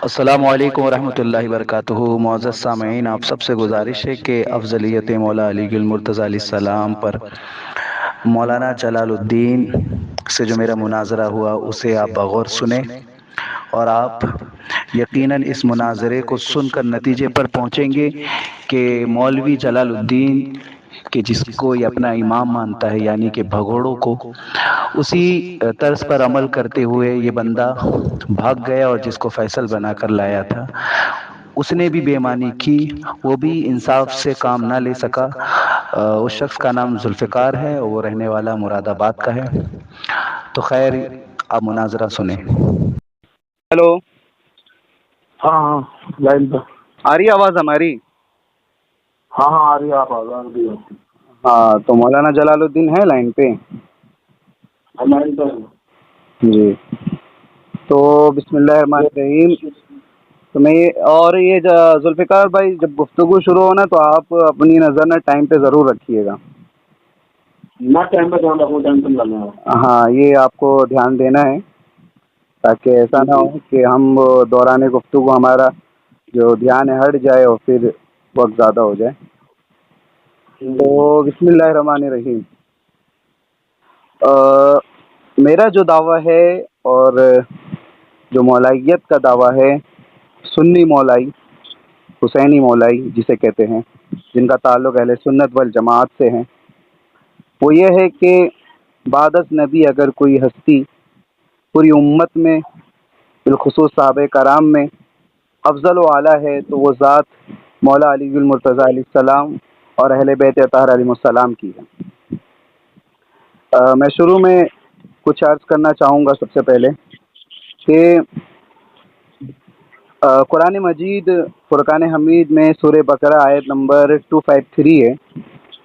السلام علیکم ورحمۃ اللہ وبرکاتہ۔ معزز سامعین، آپ سب سے گزارش ہے کہ افضلیت مولا علی المرتضی علیہ السلام پر مولانا جلال الدین سے جو میرا مناظرہ ہوا اسے آپ بغور سنیں، اور آپ یقیناً اس مناظرے کو سن کر نتیجے پر پہنچیں گے کہ مولوی جلال الدین کہ جس کو یہ اپنا امام مانتا ہے، یعنی کہ بھگوڑوں کو، اسی طرز پر عمل کرتے ہوئے یہ بندہ بھاگ گیا، اور جس کو فیصل بنا کر لایا تھا اس نے بھی بے ایمانی کی، وہ بھی انصاف سے کام نہ لے سکا۔ اس شخص کا نام ذوالفقار ہے اور وہ رہنے والا مراد آباد کا ہے۔ تو خیر، آپ مناظرہ سنیں۔ ہیلو، ہاں ہاں لائن پہ۔ آ رہی ہے آواز ہماری؟ ہاں ہاں آ رہی ہے، آپ آزاد بھی ہوتی ہاں، تو مولانا جلال الدین ہے لائن پہ؟ لائن پہ۔ جی، تو بسم اللہ الرحمن الرحیم۔ تو میں اور یہ ذوالفقار بھائی، جب گفتگو شروع ہونا تو آپ اپنی نظر نہ ٹائم پہ ضرور رکھیے گا۔ نہ ٹائم پہ دھیان رکھوں، ٹائم پہ لانا ہے۔ ہاں، یہ آپ کو دھیان دینا ہے تاکہ ایسا نہ ہو کہ ہم دوران گفتگو ہمارا جو دھیان ہے ہٹ جائے اور پھر وقت زیادہ ہو جائے۔ تو بسم اللہ الرحمن الرحیم۔ میرا جو دعویٰ ہے اور جو مولائیت کا دعویٰ ہے، سنی مولائی، حسینی مولائی جسے کہتے ہیں، جن کا تعلق اہل سنت والجماعت سے ہے، وہ یہ ہے کہ بعد از نبی اگر کوئی ہستی پوری امت میں، بالخصوص صحابہ کرام میں افضل و اعلیٰ ہے تو وہ ذات مولا علی المرتضی علیہ السلام اور اہل بیت اطہار علیہ السلام کی ہے۔ میں شروع میں کچھ عرض کرنا چاہوں گا سب سے پہلے کہ قرآن مجید فرقان حمید میں سورہ بقرہ آیت نمبر 253 ہے۔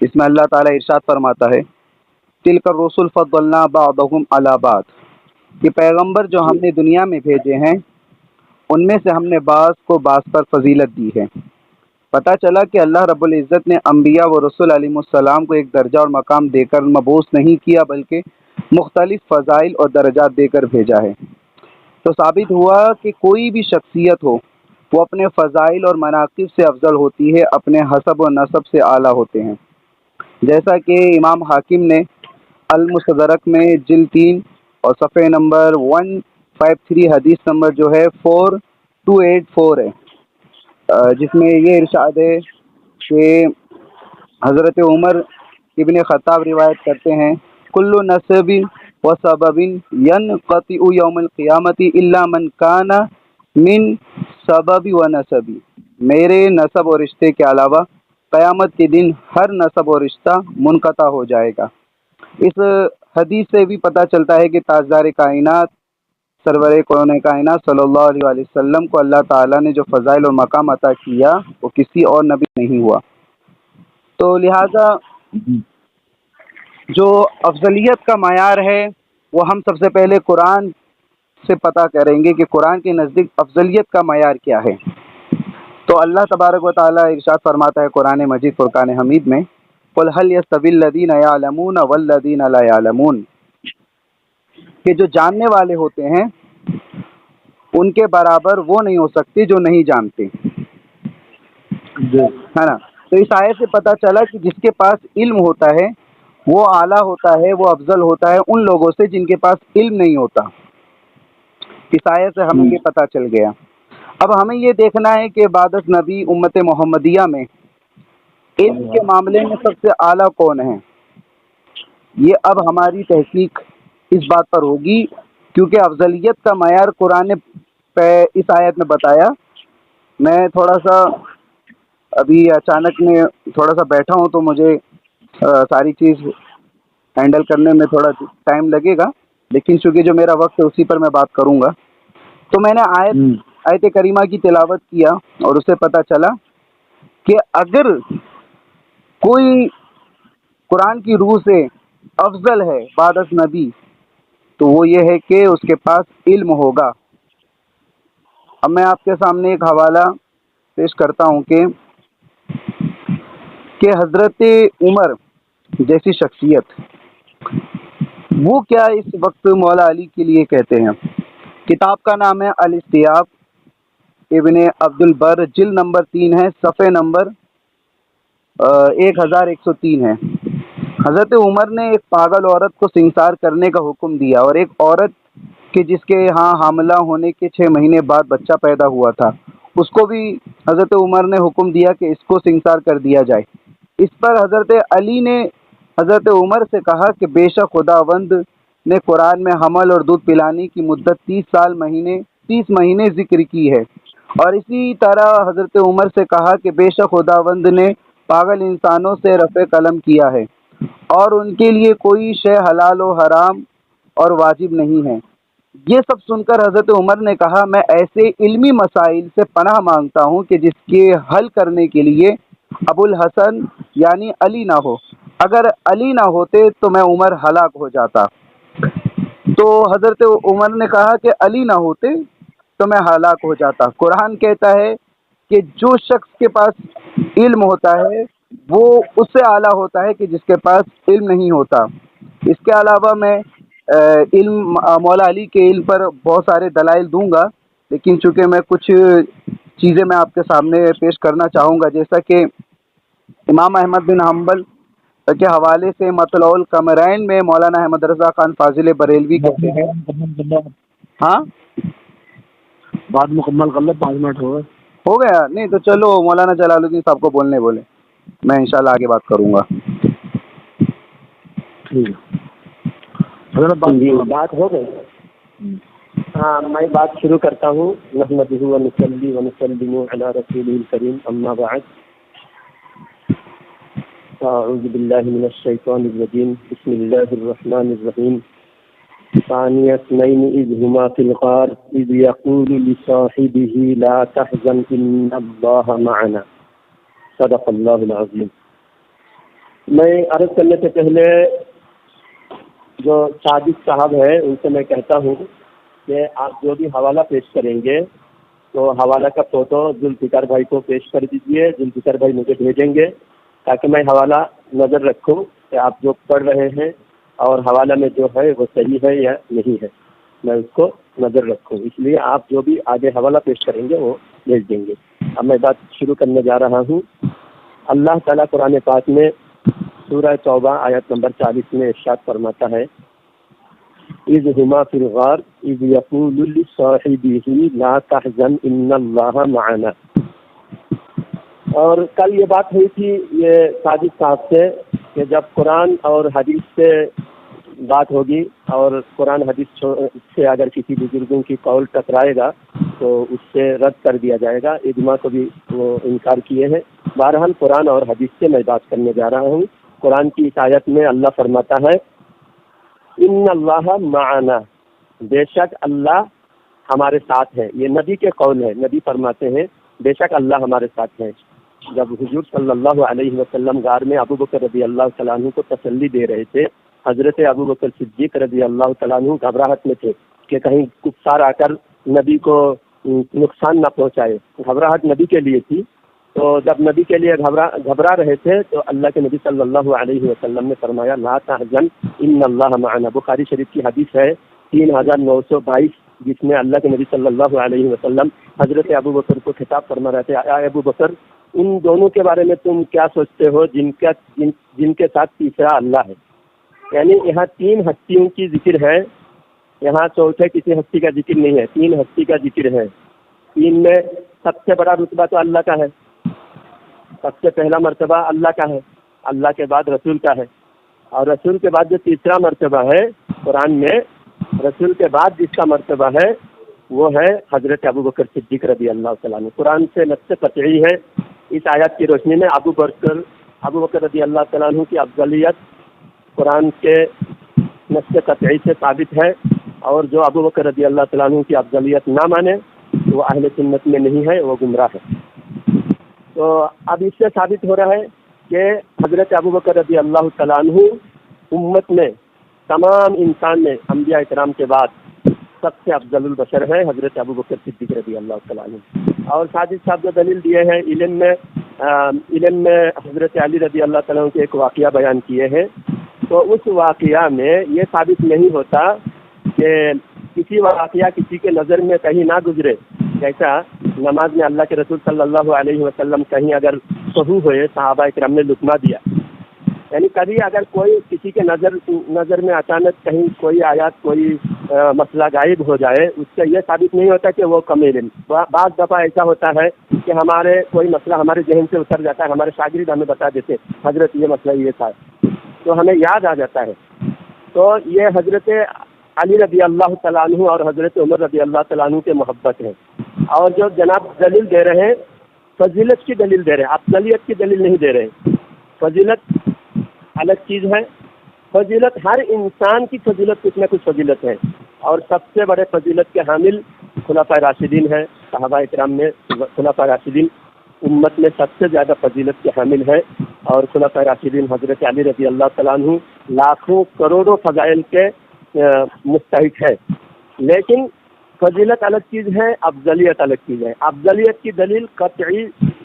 اس میں اللہ تعالیٰ ارشاد فرماتا ہے، تلک الرسل فضلنا بعضهم علی بعض، یہ پیغمبر جو ہم نے دنیا میں بھیجے ہیں ان میں سے ہم نے بعض کو بعض پر فضیلت دی ہے۔ پتہ چلا کہ اللہ رب العزت نے انبیاء و رسول علیہ السلام کو ایک درجہ اور مقام دے کر مبعوث نہیں کیا، بلکہ مختلف فضائل اور درجات دے کر بھیجا ہے۔ تو ثابت ہوا کہ کوئی بھی شخصیت ہو وہ اپنے فضائل اور مناقب سے افضل ہوتی ہے، اپنے حسب و نسب سے اعلیٰ ہوتے ہیں، جیسا کہ امام حاکم نے المستدرک میں جلد 3 اور صفحہ نمبر 153 حدیث نمبر جو ہے 4284 ہے، جس میں یہ ارشاد ہے کہ حضرت عمر ابن خطاب روایت کرتے ہیں، کل نسب و سبب ینقطع یوم القیامت الا من کان من سبب و نسبی، میرے نسب و رشتے کے علاوہ قیامت کے دن ہر نسب و رشتہ منقطع ہو جائے گا۔ اس حدیث سے بھی پتہ چلتا ہے کہ تاجدار کائنات سرور کون کائنات صلی اللہ علیہ وآلہ وسلم کو اللہ تعالیٰ نے جو فضائل اور مقام عطا کیا وہ کسی اور نبی نہیں ہوا۔ تو لہٰذا جو افضلیت کا معیار ہے وہ ہم سب سے پہلے قرآن سے پتہ کریں گے کہ قرآن کے نزدیک افضلیت کا معیار کیا ہے۔ تو اللہ تبارک و تعالیٰ ارشاد فرماتا ہے قرآن مجید فرقان حمید میں، قل هل يستوي الذين يعلمون والذين لا يعلمون، کہ جو جاننے والے ہوتے ہیں ان کے برابر وہ نہیں ہو سکتے جو نہیں جانتے، ہے نا۔ تو اس آیت سے پتہ چلا کہ جس کے پاس علم ہوتا ہے وہ اعلیٰ ہوتا ہے، وہ افضل ہوتا ہے ان لوگوں سے جن کے پاس علم نہیں ہوتا۔ اس آیت سے ہمیں یہ پتہ چل گیا۔ اب ہمیں یہ دیکھنا ہے کہ بعد از نبی امت محمدیہ میں علم کے معاملے میں سب سے اعلیٰ کون ہے، یہ اب ہماری تحقیق اس بات پر ہوگی، کیونکہ افضلیت کا معیار قرآن نے اس آیت میں بتایا۔ میں تھوڑا سا ابھی اچانک میں تھوڑا سا بیٹھا ہوں تو مجھے ساری چیز ہینڈل کرنے میں تھوڑا ٹائم لگے گا، لیکن چونکہ جو میرا وقت ہے اسی پر میں بات کروں گا۔ تو میں نے آیت کریمہ کی تلاوت کیا اور اسے پتہ چلا کہ اگر کوئی قرآن کی روح سے افضل ہے بعد از نبی تو وہ یہ ہے کہ اس کے پاس علم ہوگا۔ اب میں آپ کے سامنے ایک حوالہ پیش کرتا ہوں کہ حضرت عمر جیسی شخصیت وہ کیا اس وقت مولا علی کے لیے کہتے ہیں۔ کتاب کا نام ہے الاستیاب ابن عبد البر جلد نمبر 3 ہے، صفحے نمبر 1103 ہے۔ حضرت عمر نے ایک پاگل عورت کو سنسار کرنے کا حکم دیا، اور ایک عورت کہ جس کے ہاں حاملہ ہونے کے 6 مہینے بعد بچہ پیدا ہوا تھا، اس کو بھی حضرت عمر نے حکم دیا کہ اس کو سنسار کر دیا جائے۔ اس پر حضرت علی نے حضرت عمر سے کہا کہ بے شک خداوند نے قرآن میں حمل اور دودھ پلانے کی مدت 30 مہینے ذکر کی ہے، اور اسی طرح حضرت عمر سے کہا کہ بے شک خداوند نے پاگل انسانوں سے رفع قلم کیا ہے، اور ان کے لیے کوئی شے حلال و حرام اور واجب نہیں ہے۔ یہ سب سن کر حضرت عمر نے کہا، میں ایسے علمی مسائل سے پناہ مانگتا ہوں کہ جس کے حل کرنے کے لیے ابو الحسن یعنی علی نہ ہو، اگر علی نہ ہوتے تو میں عمر ہلاک ہو جاتا۔ تو حضرت عمر نے کہا کہ علی نہ ہوتے تو میں ہلاک ہو جاتا۔ قرآن کہتا ہے کہ جو شخص کے پاس علم ہوتا ہے وہ اس سے اعلیٰ ہوتا ہے کہ جس کے پاس علم نہیں ہوتا۔ اس کے علاوہ میں علم مولا علی کے علم پر بہت سارے دلائل دوں گا، لیکن چونکہ میں کچھ چیزیں میں آپ کے سامنے پیش کرنا چاہوں گا، جیسا کہ امام احمد بن حنبل کے حوالے سے مطلع القمرین میں مولانا احمد رضا خان فاضل بریلوی کہتے ہیں۔ ہاں بات مکمل کر لو، 5 منٹ ہو گئے۔ ہو گیا؟ نہیں تو چلو مولانا جلال الدین صاحب کو بولنے بولے، میں انشاءاللہ آگے بات کروں گا۔ ٹھیک ہے حضرت، بات ہو گئی؟ ہاں میں بات شروع کرتا ہوں۔ نحمدہ و نصلی و نسلم علی رسولہ الکریم، اما بعد، اعوذ باللہ من الشیطان الرجیم، بسم اللہ الرحمن الرحیم۔ ثانی اثنین اذ ہما فی الغار اذ یقول لصاحبہ لا تحزن ان اللہ معنا، صدق اللہ العظیم۔ میں عرض کرنے سے پہلے جو صادق صاحب ہیں ان سے میں کہتا ہوں کہ آپ جو بھی حوالہ پیش کریں گے تو حوالہ کا فوٹو ذوالفقار بھائی کو پیش کر دیجئے، ذوالفقار بھائی مجھے بھیجیں گے تاکہ میں حوالہ نظر رکھوں کہ آپ جو پڑھ رہے ہیں اور حوالہ میں جو ہے وہ صحیح ہے یا نہیں ہے، میں اس کو نظر رکھوں۔ اس لیے آپ جو بھی آگے حوالہ پیش کریں گے وہ بھیج دیں گے۔ اب میں بات شروع کرنے جا رہا ہوں۔ اللہ تعالیٰ قرآن پاک میں سورہ توبہ آیت نمبر 40 میں ارشاد فرماتا ہے، اذ ہما فی الغار اذ یقول لصاحبہ لا تحزن ان اللہ معنا۔ اور کل یہ بات ہوئی تھی یہ صادق صاحب سے کہ جب قرآن اور حدیث سے بات ہوگی اور قرآن حدیث سے اگر کسی بزرگوں کی قول ٹکرائے گا تو اس سے رد کر دیا جائے گا۔ اجماع کو بھی وہ انکار کیے ہیں۔ بہرحال قرآن اور حدیث سے میں بات کرنے جا رہا ہوں۔ قرآن کی اس آیت میں اللہ فرماتا ہے، ان اللہ معنا، بے شک اللہ ہمارے ساتھ ہے۔ یہ نبی کے قول ہے، نبی فرماتے ہیں بے شک اللہ ہمارے ساتھ ہے۔ جب حضور صلی اللہ علیہ وسلم غار میں ابو بکر رضی اللہ تعالیٰ عنہ کو تسلی دے رہے تھے، حضرت ابو بکر صدیق رضی اللہ تعالیٰ عنہ گھبراہٹ میں تھے کہ کہیں کفار آ کر نبی کو نقصان نہ پہنچائے۔ گھبراہٹ نبی کے لیے تھی، تو جب نبی کے لیے گھبرا رہے تھے تو اللہ کے نبی صلی اللہ علیہ وسلم نے فرمایا لا تحزن ان اللہ معنا۔ بخاری شریف کی حدیث ہے 3922، جس میں اللہ کے نبی صلی اللہ علیہ وسلم حضرت ابو بکر کو خطاب فرما رہے تھے، اے ابو بکر ان دونوں کے بارے میں تم کیا سوچتے ہو جن کے ساتھ تیسرا اللہ ہے۔ یعنی یہاں 3 ہستیوں کی ذکر ہے، یہاں چوتھے کسی ہستی کا ذکر نہیں ہے، 3 ہستی کا ذکر ہے۔ 3 میں سب سے بڑا رتبہ تو اللہ کا ہے، سب سے پہلا مرتبہ اللہ کا ہے، اللہ کے بعد رسول کا ہے، اور رسول کے بعد جو تیسرا مرتبہ ہے قرآن میں، رسول کے بعد جس کا مرتبہ ہے وہ ہے حضرت ابو بکر صدیق رضی اللہ تعالیٰ عنہ۔ قرآن سے نص قطعی ہے۔ اس آیات کی روشنی میں ابو بکر رضی اللہ تعالیٰ عنہ کی افضلیت قرآن کے نص قطعی سے ثابت ہے، اور جو ابو بکر رضی اللہ تعالیٰ عنہ کی افضلیت نہ مانے وہ اہل سنت میں نہیں ہے، وہ گمراہ ہے۔ تو اب اس سے ثابت ہو رہا ہے کہ حضرت ابو بکر رضی اللہ تعالیٰ عنہ امت میں تمام انسان میں انبیاء کرام کے بعد سب سے افضل البشر ہے حضرت ابو بکر صدیق رضی اللہ تعالیٰ عنہ۔ اور صادق صاحب جو دلیل دیے ہیں علم میں حضرت علی رضی اللہ تعالیٰ عنہ کے ایک واقعہ بیان کیے ہیں، تو اس واقعہ میں یہ ثابت نہیں ہوتا کہ کسی واقعہ کسی کے نظر میں کہیں نہ گزرے جیسا نماز میں اللہ کے رسول صلی اللہ علیہ وسلم کہیں اگر سہو ہوئے صحابہ کرام نے لقمہ دیا، یعنی کبھی اگر کوئی کسی کے نظر میں اچانک کہیں کوئی آیات کوئی مسئلہ غائب ہو جائے، اس سے یہ ثابت نہیں ہوتا کہ وہ کم علم. بعض دفعہ ایسا ہوتا ہے کہ ہمارے کوئی مسئلہ ہمارے ذہن سے اتر جاتا ہے، ہمارے شاگرد ہمیں بتا دیتے حضرت یہ مسئلہ یہ تھا، تو ہمیں یاد آ جاتا ہے. تو یہ حضرت علی رضی اللہ تعالیٰ عنہ اور حضرت عمر رضی اللہ تعالیٰ عنہ کے محبت ہے. اور جو جناب دلیل دے رہے ہیں فضیلت کی دلیل دے رہے ہیں، افضلیت کی دلیل نہیں دے رہے. فضیلت الگ چیز ہے، فضیلت ہر انسان کی فضیلت کچھ نہ کچھ فضیلت ہے، اور سب سے بڑے فضیلت کے حامل خلفائے راشدین ہیں. صحابہ کرام میں خلفائے راشدین امت میں سب سے زیادہ فضیلت کے حامل ہیں، اور خلفائے راشدین حضرت علی رضی اللہ تعالیٰ عنہ لاکھوں کروڑوں فضائل کے مستحق ہے. لیکن فضیلت الگ چیز ہے، افضلیت الگ چیز ہے. افضلیت کی دلیل قطعی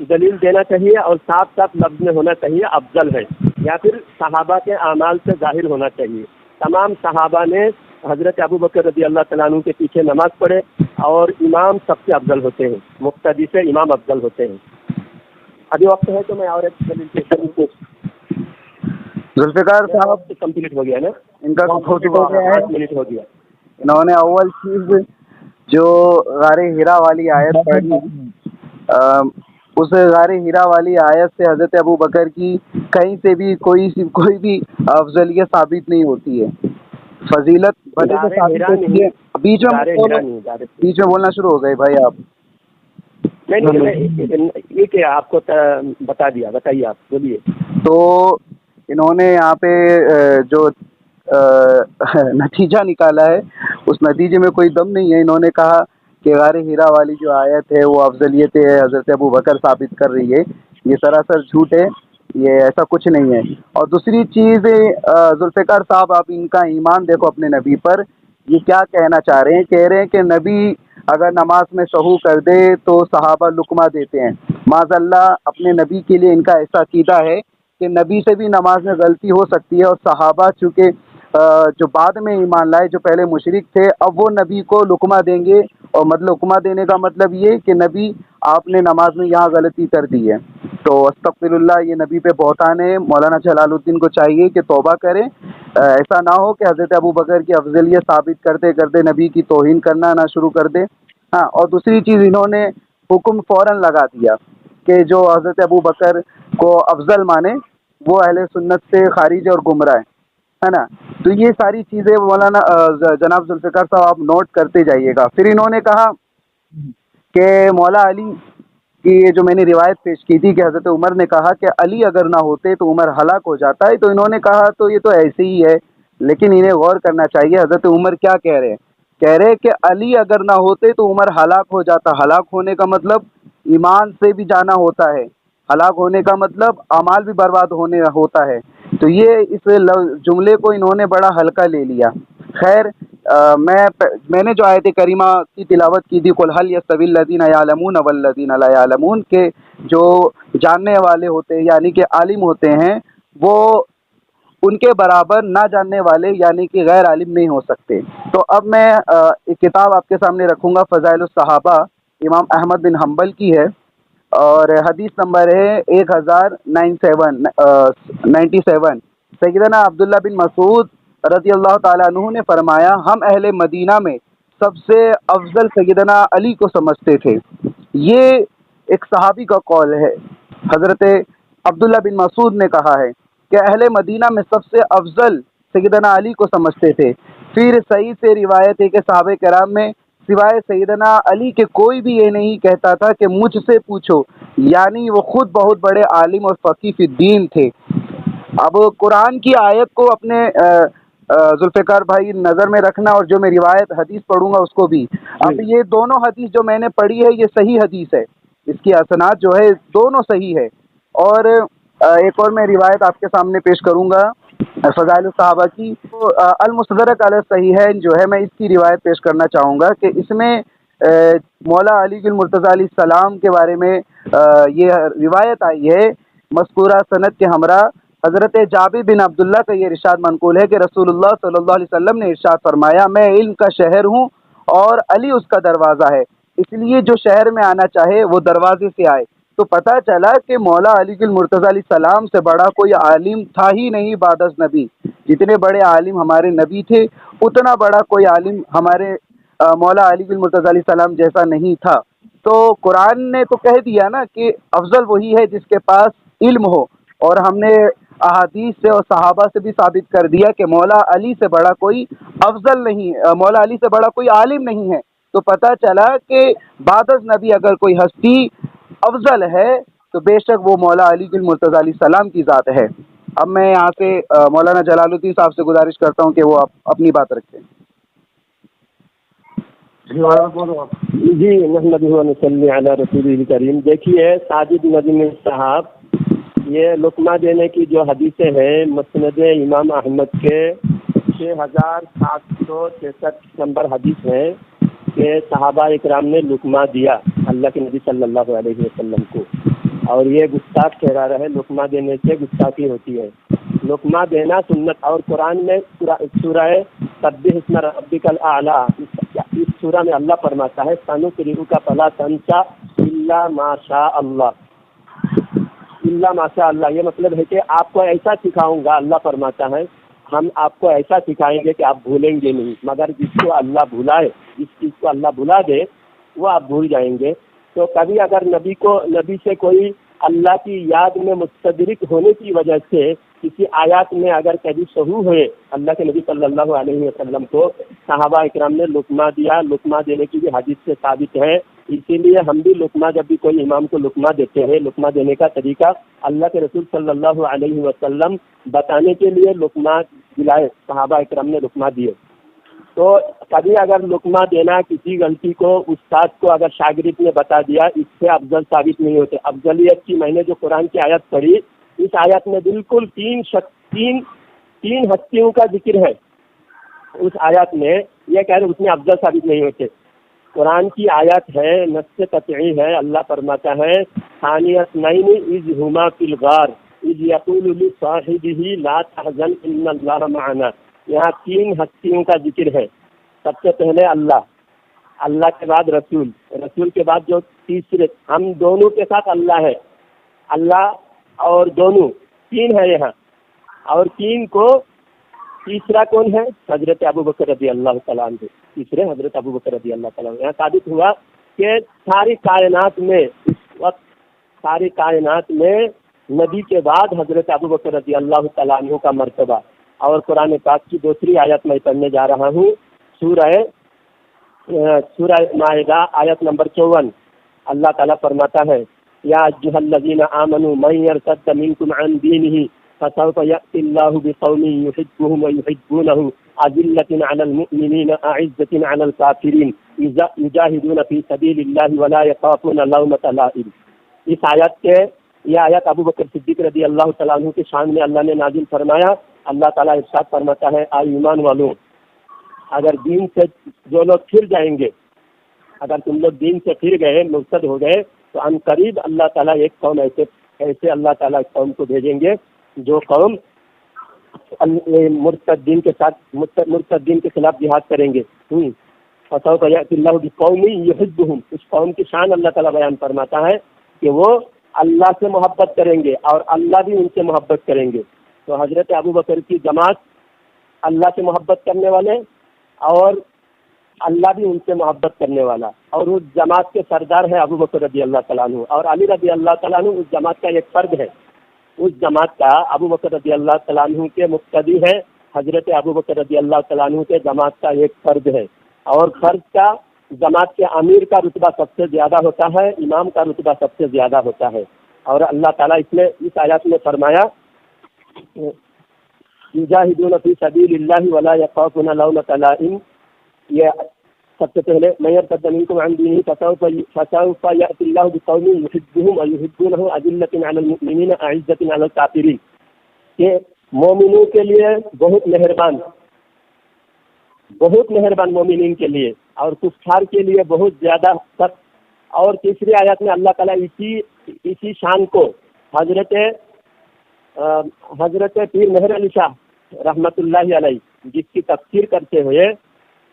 دلیل دینا چاہیے، اور صاف صاف لفظ میں ہونا چاہیے افضل ہے، یا پھر صحابہ کے اعمال سے ظاہر ہونا چاہیے. تمام صحابہ نے حضرت ابو بکر رضی اللہ تعالیٰ عنہ کے پیچھے نماز پڑھے، اور امام سب سے افضل ہوتے ہیں، مقتدی سے امام افضل ہوتے ہیں. ابھی وقت ہے تو میں اور ایک دلیل پیش کروں. ذوالفقار صاحب کمپلیٹ ہو گیا نا، ان کا ہو گیا ہے. 8 منٹ ہو گیا. انہوں نے اول چیز جو غار ہرا والی آیت پڑھی، اس غار ہرا والی آیت سے حضرت ابو بکر کی کہیں سے بھی کوئی بھی افضلیت ثابت نہیں ہوتی ہے. فضیلت بھلے سے ثابت ہوتی ہے. بیچ میں بولنا شروع ہو گئے بھائی آپ. نہیں یہ کیا آپ کو بتا دیا، بتائیے آپ بولیے. تو انہوں نے یہاں پہ جو نتیجہ نکالا ہے اس نتیجے میں کوئی دم نہیں ہے. انہوں نے کہا کہ غار ہرا والی جو آیت ہے وہ افضلیت حضرت ابو بکر ثابت کر رہی ہے. یہ سراسر جھوٹ ہے، یہ ایسا کچھ نہیں ہے. اور دوسری چیز ذوالفقار صاحب، آپ ان کا ایمان دیکھو اپنے نبی پر. یہ کیا کہنا چاہ رہے ہیں؟ کہہ رہے ہیں کہ نبی اگر نماز میں سہو کر دے تو صحابہ لقمہ دیتے ہیں. معاذ اللہ، اپنے نبی کے لیے ان کا ایسا عقیدہ ہے کہ نبی سے بھی نماز میں غلطی ہو سکتی ہے، اور صحابہ چونکہ جو بعد میں ایمان لائے، جو پہلے مشرک تھے، اب وہ نبی کو لقمہ دیں گے. اور مطلب لقمہ دینے کا مطلب یہ کہ نبی آپ نے نماز میں یہاں غلطی کر دی ہے. تو استغفر اللہ، یہ نبی پہ بہتان ہے. مولانا جلال الدین کو چاہیے کہ توبہ کریں. ایسا نہ ہو کہ حضرت ابو بکر کی افضلیت ثابت کرتے کرتے نبی کی توہین کرنا نہ شروع کر دے. ہاں، اور دوسری چیز، انہوں نے حکم فوراً لگا دیا کہ جو حضرت ابو بکر کو افضل مانے وہ اہل سنت سے خارج اور گمراہ ہے نا. تو یہ ساری چیزیں مولانا جناب ذوالفقار صاحب آپ نوٹ کرتے جائیے گا. پھر انہوں نے کہا کہ مولا علی کی یہ جو میں نے روایت پیش کی تھی کہ حضرت عمر نے کہا کہ علی اگر نہ ہوتے تو عمر ہلاک ہو جاتا ہے. تو انہوں نے کہا تو یہ تو ایسے ہی ہے، لیکن انہیں غور کرنا چاہیے حضرت عمر کیا کہہ رہے ہیں. کہہ رہے کہ علی اگر نہ ہوتے تو عمر ہلاک ہو جاتا. ہلاک ہونے کا مطلب ایمان سے بھی جانا ہوتا ہے، ہلاک ہونے کا مطلب اعمال بھی برباد ہونے ہوتا ہے. تو یہ اس جملے کو انہوں نے بڑا ہلکا لے لیا. خیر، میں نے جو آیت کریمہ کی تلاوت کی تھی، قل هل يستوي الذين يعلمون والذين لا يعلمون، کہ جو جاننے والے ہوتے ہیں یعنی کہ عالم ہوتے ہیں وہ ان کے برابر نہ جاننے والے یعنی کہ غیر عالم نہیں ہو سکتے. تو اب میں ایک کتاب آپ کے سامنے رکھوں گا، فضائل الصحابہ، امام احمد بن حنبل کی ہے، اور حدیث نمبر ہے 1097. سیدنا عبداللہ بن مسعود رضی اللہ تعالیٰ عنہ نے فرمایا، ہم اہل مدینہ میں سب سے افضل سیدنا علی کو سمجھتے تھے. یہ ایک صحابی کا قول ہے. حضرت عبداللہ بن مسعود نے کہا ہے کہ اہل مدینہ میں سب سے افضل سیدنا علی کو سمجھتے تھے. پھر صحیح سے روایت ہے کہ صحابہ کرام میں سوائے سیدنا علی کے کوئی بھی یہ نہیں کہتا تھا کہ مجھ سے پوچھو، یعنی وہ خود بہت بڑے عالم اور فقیہ فی الدین تھے. اب قرآن کی آیت کو اپنے ذوالفقار بھائی نظر میں رکھنا، اور جو میں روایت حدیث پڑھوں گا اس کو بھی. اب یہ دونوں حدیث جو میں نے پڑھی ہے یہ صحیح حدیث ہے، اس کی اسناد جو ہے دونوں صحیح ہے. اور ایک اور میں روایت آپ کے سامنے پیش کروں گا فضائل الصحابہ کی. المستدرک علی الصحیحین جو ہے، میں اس کی روایت پیش کرنا چاہوں گا کہ اس میں مولا علی المرتضیٰ علیہ السلام کے بارے میں یہ روایت آئی ہے مذکورہ سند کے ہمراہ. حضرت جابر بن عبداللہ کا یہ ارشاد منقول ہے کہ رسول اللہ صلی اللہ علیہ وسلم نے ارشاد فرمایا، میں علم کا شہر ہوں اور علی اس کا دروازہ ہے. اس لیے جو شہر میں آنا چاہے وہ دروازے سے آئے۔ تو پتہ چلا کہ مولا علی گل مرتضیٰ علیہ السلام سے بڑا کوئی عالم تھا ہی نہیں بعد از نبی۔ جتنے بڑے عالم ہمارے نبی تھے اتنا بڑا کوئی عالم ہمارے مولا علی گل مرتضیٰ علیہ السلام جیسا نہیں تھا۔ تو قرآن نے تو کہہ دیا نا کہ افضل وہی ہے جس کے پاس علم ہو، اور ہم نے احادیث سے اور صحابہ سے بھی ثابت کر دیا کہ مولا علی سے بڑا کوئی افضل نہیں، مولا علی سے بڑا کوئی عالم نہیں ہے۔ تو پتہ چلا کہ بعد از نبی اگر کوئی ہستی افضل ہے تو بے شک وہ مولا علی گل مرتضیٰ علیہ السلام کی ذات ہے۔ اب میں یہاں سے مولانا جلال الدین صاحب سے گزارش کرتا ہوں کہ وہ اپنی بات رکھیں۔ جی محمد صلی علی رسول کریم۔ دیکھیے ساجد ندیم صاحب، یہ لقمہ دینے کی جو حدیثیں ہیں مسند امام احمد کے 6763 نمبر حدیث ہے کہ صحابہ اکرام نے لقمہ دیا اللہ کے نبی صلی اللہ علیہ وسلم کو، اور یہ گستاخ ٹھہرا رہے، لقمہ دینے سے گستاخی ہوتی ہے۔ لقمہ دینا سنت، اور قرآن میں سورہ سبح اسم ربک الاعلیٰ، اس سورہ میں اللہ فرماتا ہے سنقرئک فلا تنسى الا ما شاء اللہ، اللہ ماشاء اللہ، یہ مطلب ہے کہ آپ کو ایسا سکھاؤں گا، اللہ فرماتا ہے ہم آپ کو ایسا سکھائیں گے کہ آپ بھولیں گے نہیں، مگر جس کو اللہ بھلائے، جس چیز کو اللہ بھلا دے وہ آپ بھول جائیں گے۔ تو کبھی اگر نبی سے کوئی اللہ کی یاد میں مستدرک ہونے کی وجہ سے کسی آیات میں اگر کبھی سہو ہوئے اللہ کے نبی صلی اللہ علیہ وسلم کو، صحابہ اکرام نے لقمہ دیا، لقمہ دینے کی بھی حدیث سے ثابت ہے۔ اسی لیے ہم بھی لقمہ، جب بھی کوئی امام کو لقمہ دیتے ہیں، لقمہ دینے کا طریقہ اللہ کے رسول صلی اللہ علیہ وسلم بتانے کے لیے لقمہ دلائے، صحابہ اکرام نے لقمہ دیے۔ تو کبھی اگر لقمہ دینا کسی غلطی کو استاد کو اگر شاگرد نے بتا دیا، اس سے افضل ثابت نہیں ہوتے۔ افضلیت کی میں نے جو قرآن کی آیت پڑھی، اس آیت میں بالکل تین ہستیوں کا ذکر ہے اس آیت میں، یہ کہہ رہے اس میں افضل ثابت نہیں ہوتے۔ قرآن کی آیت ہے، نص قطعی ہے، اللہ فرماتا ہے ثانی اثنین اذ ہما فی الغار اذ یقول لصاحبہ لا تحزن ان اللہ معنا۔ یہاں تین ہستیوں کا ذکر ہے۔ سب سے پہلے اللہ کے بعد رسول کے بعد جو تیسرے، ہم دونوں کے ساتھ اللہ ہے، اللہ اور دونوں تین ہے یہاں، اور تین کو تیسرا کون ہے؟ حضرت ابوبکر رضی اللہ تعالیٰ عنہ، تیسرے حضرت ابوبکر رضی اللہ تعالیٰ عنہ۔ یہاں ثابت ہوا کہ ساری کائنات میں اس وقت، ساری کائنات میں نبی کے بعد حضرت ابوبکر رضی اللہ تعالیٰ عنہ کا مرتبہ۔ اور قرآن پاک کی دوسری آیت میں پڑھنے جا رہا ہوں، سورہ مائدہ آیت نمبر 54، اللہ تعالیٰ فرماتا ہے یا ایھا الذین آمنوا من یرتد منکم عن دینہ فسوف یأتی اللہ بقوم یحبهم ویحبونہ اذلۃ علی المؤمنین اعزۃ علی الکافرین یجاہدون فی سبیل اللہ ولا یخافون لومۃ لائم۔ اس آیت کے، یہ آیت ابوبکر صدیق رضی اللہ تعالیٰ عنہ کی شان میں اللہ نے نازل فرمایا۔ اللہ تعالیٰ ارشاد فرماتا ہے اے ایمان والوں، اگر دین سے جو لوگ پھر جائیں گے، اگر تم لوگ دین سے پھر گئے، مرتد ہو گئے، تو ان قریب اللہ تعالیٰ ایک قوم ایسے اللہ تعالیٰ ایک قوم کو بھیجیں گے جو قوم مرتدین کے ساتھ، مرتدین کے خلاف جہاد کریں گے۔ فسوف یأتی اللہ بقوم یحبهم، اس قوم کی شان اللہ تعالیٰ بیان فرماتا ہے کہ وہ اللہ سے محبت کریں گے اور اللہ بھی ان سے محبت کریں گے۔ تو حضرت ابوبکر کی جماعت اللہ سے محبت کرنے والے، اور اللہ بھی ان سے محبت کرنے والا، اور اس جماعت کے سردار ہے ابوبکر رضی اللہ تعالیٰ عنہ، اور علی رضی اللہ تعالیٰ عنہ اس جماعت کا ایک فرد ہے۔ اس جماعت کا ابوبکر رضی اللہ تعالیٰ عنہ کے مقتدی ہے، حضرت ابوبکر رضی اللہ تعالیٰ عنہ کے جماعت کا ایک فرد ہے، اور فرد کا جماعت کے امیر کا رتبہ سب سے زیادہ ہوتا ہے، امام کا رتبہ سب سے زیادہ ہوتا ہے۔ اور اللہ تعالیٰ اس آیات میں فرمایا یجاہدون فی سبیل اللہ ولا یخافون لومۃ لائم۔ یہ سب سے پہلے من یرتد منکم عن دینہ فسوف یأتی اللہ بقوم یحبهم ویحبونہ اذلۃ علی المؤمنین اعزۃ علی الکافرین، کہ مومنوں کے لیے بہت مہربان مومنین کے لیے، اور کفار کے لیے بہت زیادہ سخت۔ اور تیسری آیات میں اللہ تعالیٰ اسی شان کو حضرت پیر مہر علی شاہ رحمۃ اللہ علیہ، جس کی تفسیر کرتے ہوئے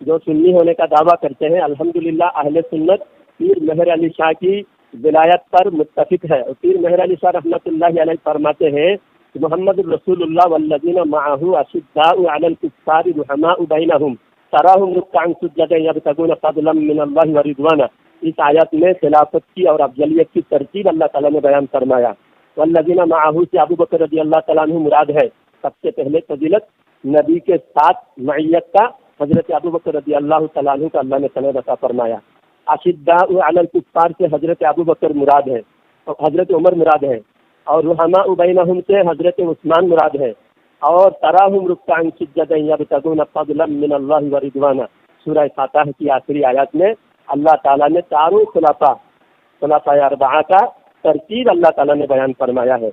جو سنی ہونے کا دعویٰ کرتے ہیں، الحمدللہ اہل سنت پیر مہر علی شاہ کی ولایت پر متفق ہے. اور پیر مہر علی شاہ رحمۃ اللہ علیہ فرماتے ہیں کہ محمد رسول اللہ والذین معه اشداء علی الکفار رحماء بینہم تراہم رکعا سجدا یبتغون فضلا من اللہ ورضوانا. اس آیت میں خلافت کی اور افضلیت کی ترتیب اللہ تعالیٰ نے بیان فرمایا. والذین معه سے ابو بکر رضی اللہ تعالیٰ عنہ مراد ہے. سب سے پہلے فضیلت نبی کے ساتھ معیت کا حضرت ابو بکر رضی اللہ تعالیٰ عنہ کا اللہ نے سند عطا فرمایا. اشداء علی الکفار سے حضرت ابو بکر مراد ہے اور حضرت عمر مراد ہے. اور رحماء بینہم سے حضرت عثمان مراد ہے. اور تراہم رکعا سجدا یبتغون فضلا من اللہ ورضوانا. سورہ فاتحہ کی آخری آیات میں اللہ تعالیٰ نے چاروں خلفاء اربعہ کا ترتیب اللہ تعالیٰ نے بیان فرمایا ہے.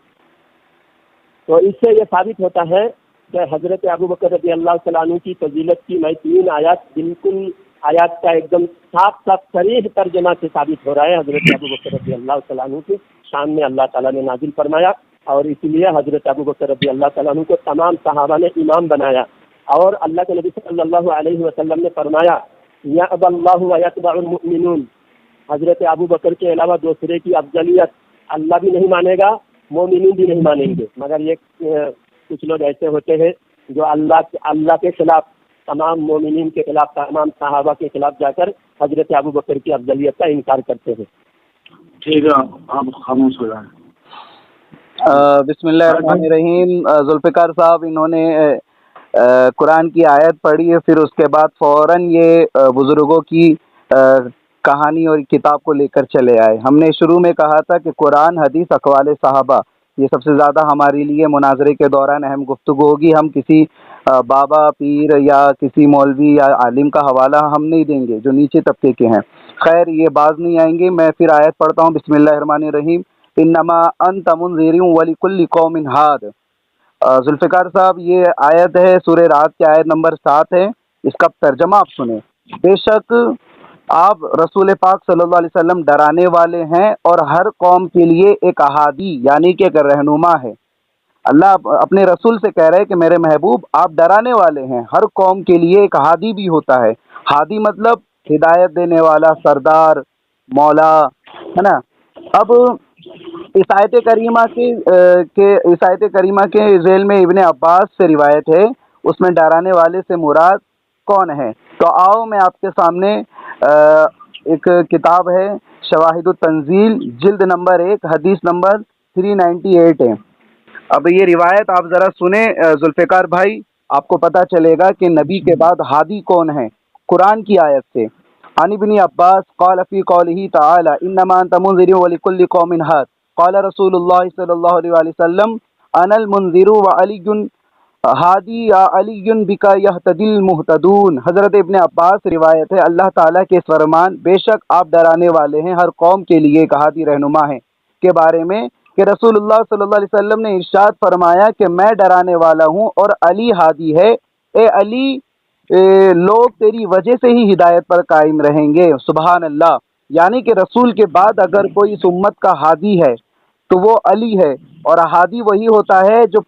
تو اس سے یہ ثابت ہوتا ہے کہ حضرت ابو بکر رضی اللہ تعالیٰ عنہ کی فضیلت کی میں 3 آیات بالکل آیات کا ایک دم صاف صریح ترجمہ سے ثابت ہو رہا ہے. حضرت ابو بکر رضی اللہ تعالیٰ عنہ کے شان میں اللہ تعالیٰ نے نازل فرمایا اور اسی لیے حضرت ابو بکر رضی اللہ تعالیٰ عنہ کو تمام صحابہ نے امام بنایا. اور اللہ کے نبی صلی اللہ علیہ وسلم نے فرمایا یأبی اللہ ویتبع المؤمنون. حضرت ابو بکر کے علاوہ دوسرے کی افضلیت اللہ بھی نہیں مانے گا, مومنین بھی نہیں مانیں گے, مگر یہ کچھ لوگ ایسے ہوتے ہیں جو اللہ کے خلاف, تمام مومنین کے خلاف, تمام صحابہ کے خلاف جا کر حضرت ابو بکر کی افضلیت کا انکار کرتے ہیں. ٹھیک ہے, آپ خاموش ہو جائیں. بسم اللہ الرحمن الرحیم. ذوالفقار صاحب انہوں نے قرآن کی آیت پڑھی ہے, پھر اس کے بعد فوراً یہ بزرگوں کی کہانی اور کتاب کو لے کر چلے آئے. ہم نے شروع میں کہا تھا کہ قرآن, حدیث, اقوال صحابہ یہ سب سے زیادہ ہمارے لیے مناظرے کے دوران اہم گفتگو ہوگی. ہم کسی بابا, پیر یا کسی مولوی یا عالم کا حوالہ ہم نہیں دیں گے جو نیچے طبقے کے ہیں. خیر یہ باز نہیں آئیں گے. میں پھر آیت پڑھتا ہوں. بسم اللہ الرحمن الرحیم. انما انت منذر ولکل قوم ہاد. ذوالفقار صاحب یہ آیت ہے سورہ رات کی آیت نمبر 7 ہے. اس کا ترجمہ آپ سنیں. بے شک آپ رسول پاک صلی اللہ علیہ وسلم ڈرانے والے ہیں اور ہر قوم کے لیے ایک ہادی یعنی کہ ایک رہنما ہے. اللہ اپنے رسول سے کہہ رہے ہیں کہ میرے محبوب آپ ڈرانے والے ہیں, ہر قوم کے لیے ایک ہادی بھی ہوتا ہے. ہادی مطلب ہدایت دینے والا, سردار, مولا, ہے نا. اب اس آیت کریمہ کے ذیل میں ابن عباس سے روایت ہے, اس میں ڈرانے والے سے مراد کون ہے. تو آؤ میں آپ کے سامنے ایک کتاب ہے شواہد التنزیل, جلد نمبر 1, حدیث نمبر 398 ہے. اب یہ روایت آپ ذرا سنیں ذوالفقار بھائی, آپ کو پتہ چلے گا کہ نبی کے بعد ہادی کون ہے قرآن کی آیت سے. عن ابن عباس قال فی قوله تعالی انما انت منذر ولکل قوم ہاد قال رسول اللہ صلی اللہ علیہ وسلم انا المنذر وعلی ہادی یا علی بک یہتدی المہتدون. حضرت ابن عباس روایت ہے اللہ تعالیٰ کے فرمان بے شک آپ ڈرانے والے ہیں, ہر قوم کے لیے ایک ہادی رہنما ہے کے بارے میں کہ رسول اللہ صلی اللہ علیہ وسلم نے ارشاد فرمایا کہ میں ڈرانے والا ہوں اور علی ہادی ہے. اے علی لوگ تیری وجہ سے ہی ہدایت پر قائم رہیں گے. سبحان اللہ. یعنی کہ رسول کے بعد اگر کوئی اس امت کا ہادی ہے تو وہ علی ہے, اور ہادی وہی ہوتا ہے جو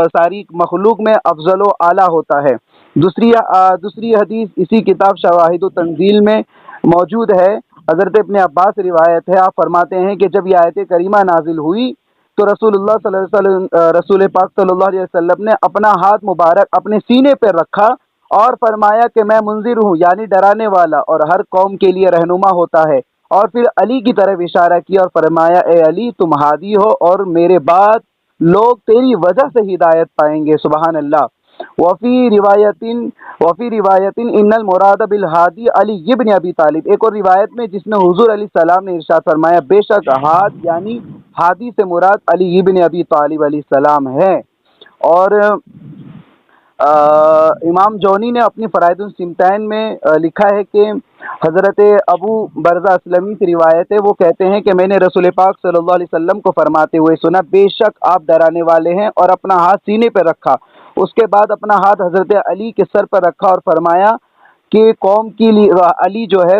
ساری مخلوق میں افضل و اعلیٰ ہوتا ہے. دوسری حدیث اسی کتاب شواہد و تنزیل میں موجود ہے. حضرت ابن عباس روایت ہے, آپ فرماتے ہیں کہ جب یہ آیت کریمہ نازل ہوئی تو رسول پاک صلی اللہ علیہ وسلم نے اپنا ہاتھ مبارک اپنے سینے پر رکھا اور فرمایا کہ میں منذر ہوں یعنی ڈرانے والا, اور ہر قوم کے لیے رہنما ہوتا ہے. اور پھر علی کی طرف اشارہ کیا اور فرمایا اے علی تم ہادی ہو اور میرے بعد لوگ تیری وجہ سے ہدایت پائیں گے. سبحان اللہ. وفی روایت ان المراد بالہادی علی ابن ابی طالب. ایک اور روایت میں جس میں حضور علیہ السلام نے ارشاد فرمایا بے شک ہاد یعنی ہادی سے مراد علی ابن ابی طالب علیہ السلام ہے. اور امام جونی نے اپنی فرائض السمتین میں لکھا ہے کہ حضرت ابو برزہ اسلمی کی روایت ہے, وہ کہتے ہیں کہ میں نے رسول پاک صلی اللہ علیہ وسلم کو فرماتے ہوئے سنا بے شک آپ ڈرانے والے ہیں, اور اپنا ہاتھ سینے پہ رکھا. اس کے بعد اپنا ہاتھ حضرت علی کے سر پر رکھا اور فرمایا کہ قوم کی علی جو ہے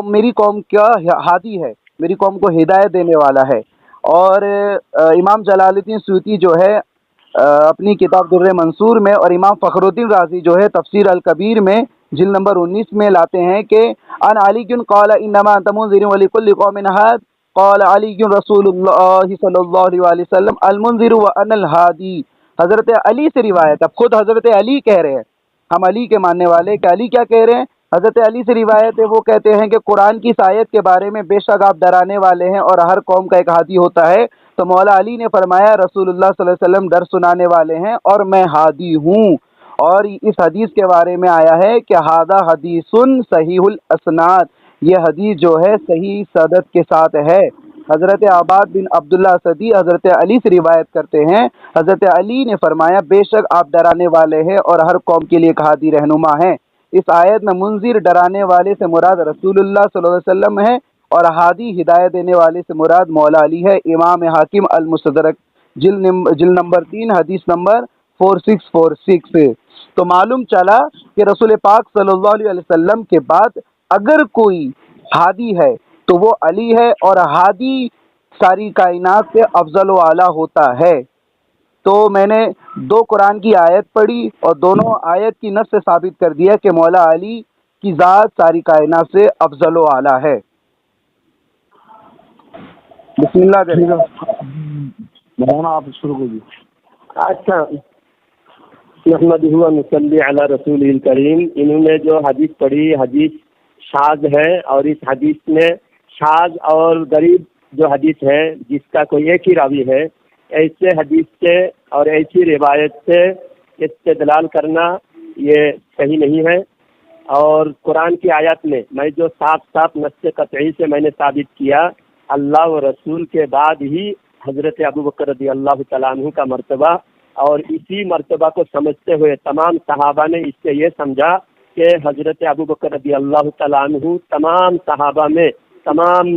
میری قوم کا ہادی ہے, میری قوم کو ہدایت دینے والا ہے. اور امام جلال الدین سیوطی جو ہے اپنی کتاب در منصور میں, اور امام فخر الدین رازی جو ہے تفسیر الکبیر میں جلد نمبر 19 میں لاتے ہیں کہ ان علی قال انما انت منذر ولكل قوم هاد قال علی رسول اللہ صلی اللہ علیہ وسلم المنذر وانا الهادی. حضرت علی سے روایت. اب خود حضرت علی کہہ رہے ہیں، ہم علی کے ماننے والے، کہ علی کیا کہہ رہے ہیں؟ حضرت علی سے روایت ہے، وہ کہتے ہیں کہ قرآن کی اس آیت کے بارے میں بے شک آپ ڈرانے والے ہیں اور ہر قوم کا ایک ہادی ہوتا ہے. تو مولا علی نے فرمایا رسول اللہ صلی اللہ علیہ وسلم ڈر سنانے والے ہیں اور میں ہادی ہوں. اور اس حدیث کے بارے میں آیا ہے کہ ہادہ حدیث صحیح الاسناد، یہ حدیث جو ہے صحیح سند کے ساتھ ہے. حضرت عباد بن عبداللہ صدی حضرت علی سے روایت کرتے ہیں، حضرت علی نے فرمایا بے شک آپ ڈرانے والے ہیں اور ہر قوم کے لیے ایک ہادی رہنما ہیں. اس آیت میں منذر ڈرانے والے سے مراد رسول اللہ صلی اللہ علیہ وسلم ہے، اور ہادی ہدایت دینے والے سے مراد مولا علی ہے. امام حاکم المستدرک جلد نمبر 3 حدیث نمبر 4646. تو معلوم چلا کہ رسول پاک صلی اللہ علیہ وسلم کے بعد اگر کوئی ہادی ہے تو وہ علی ہے، اور ہادی ساری کائنات سے افضل و اعلیٰ ہوتا ہے. تو میں نے 2 قرآن کی آیت پڑھی اور دونوں آیت کی نص سے ثابت کر دیا کہ مولا علی کی ذات ساری کائنات سے افضل و اعلیٰ ہے. بسم اللہ کریں. مولانا آپ شروع کیجیے. اچھا، محمد ہوا نصلی علی رسول الکریم. انہوں نے جو حدیث پڑھی حدیث شاذ ہے، اور اس حدیث میں شاذ اور غریب جو حدیث ہے جس کا کوئی ایک ہی راوی ہے، ایسے حدیث سے اور ایسی روایت سے استدلال کرنا یہ صحیح نہیں ہے. اور قرآن کی آیات میں جو صاف نص قطعی سے میں نے ثابت کیا، اللہ و رسول کے بعد ہی حضرت ابوبکر رضی اللہ تعالیٰ عنہ کا مرتبہ، اور اسی مرتبہ کو سمجھتے ہوئے تمام صحابہ نے اس سے یہ سمجھا کہ حضرت ابوبکر رضی اللہ تعالیٰ عنہ تمام صحابہ میں، تمام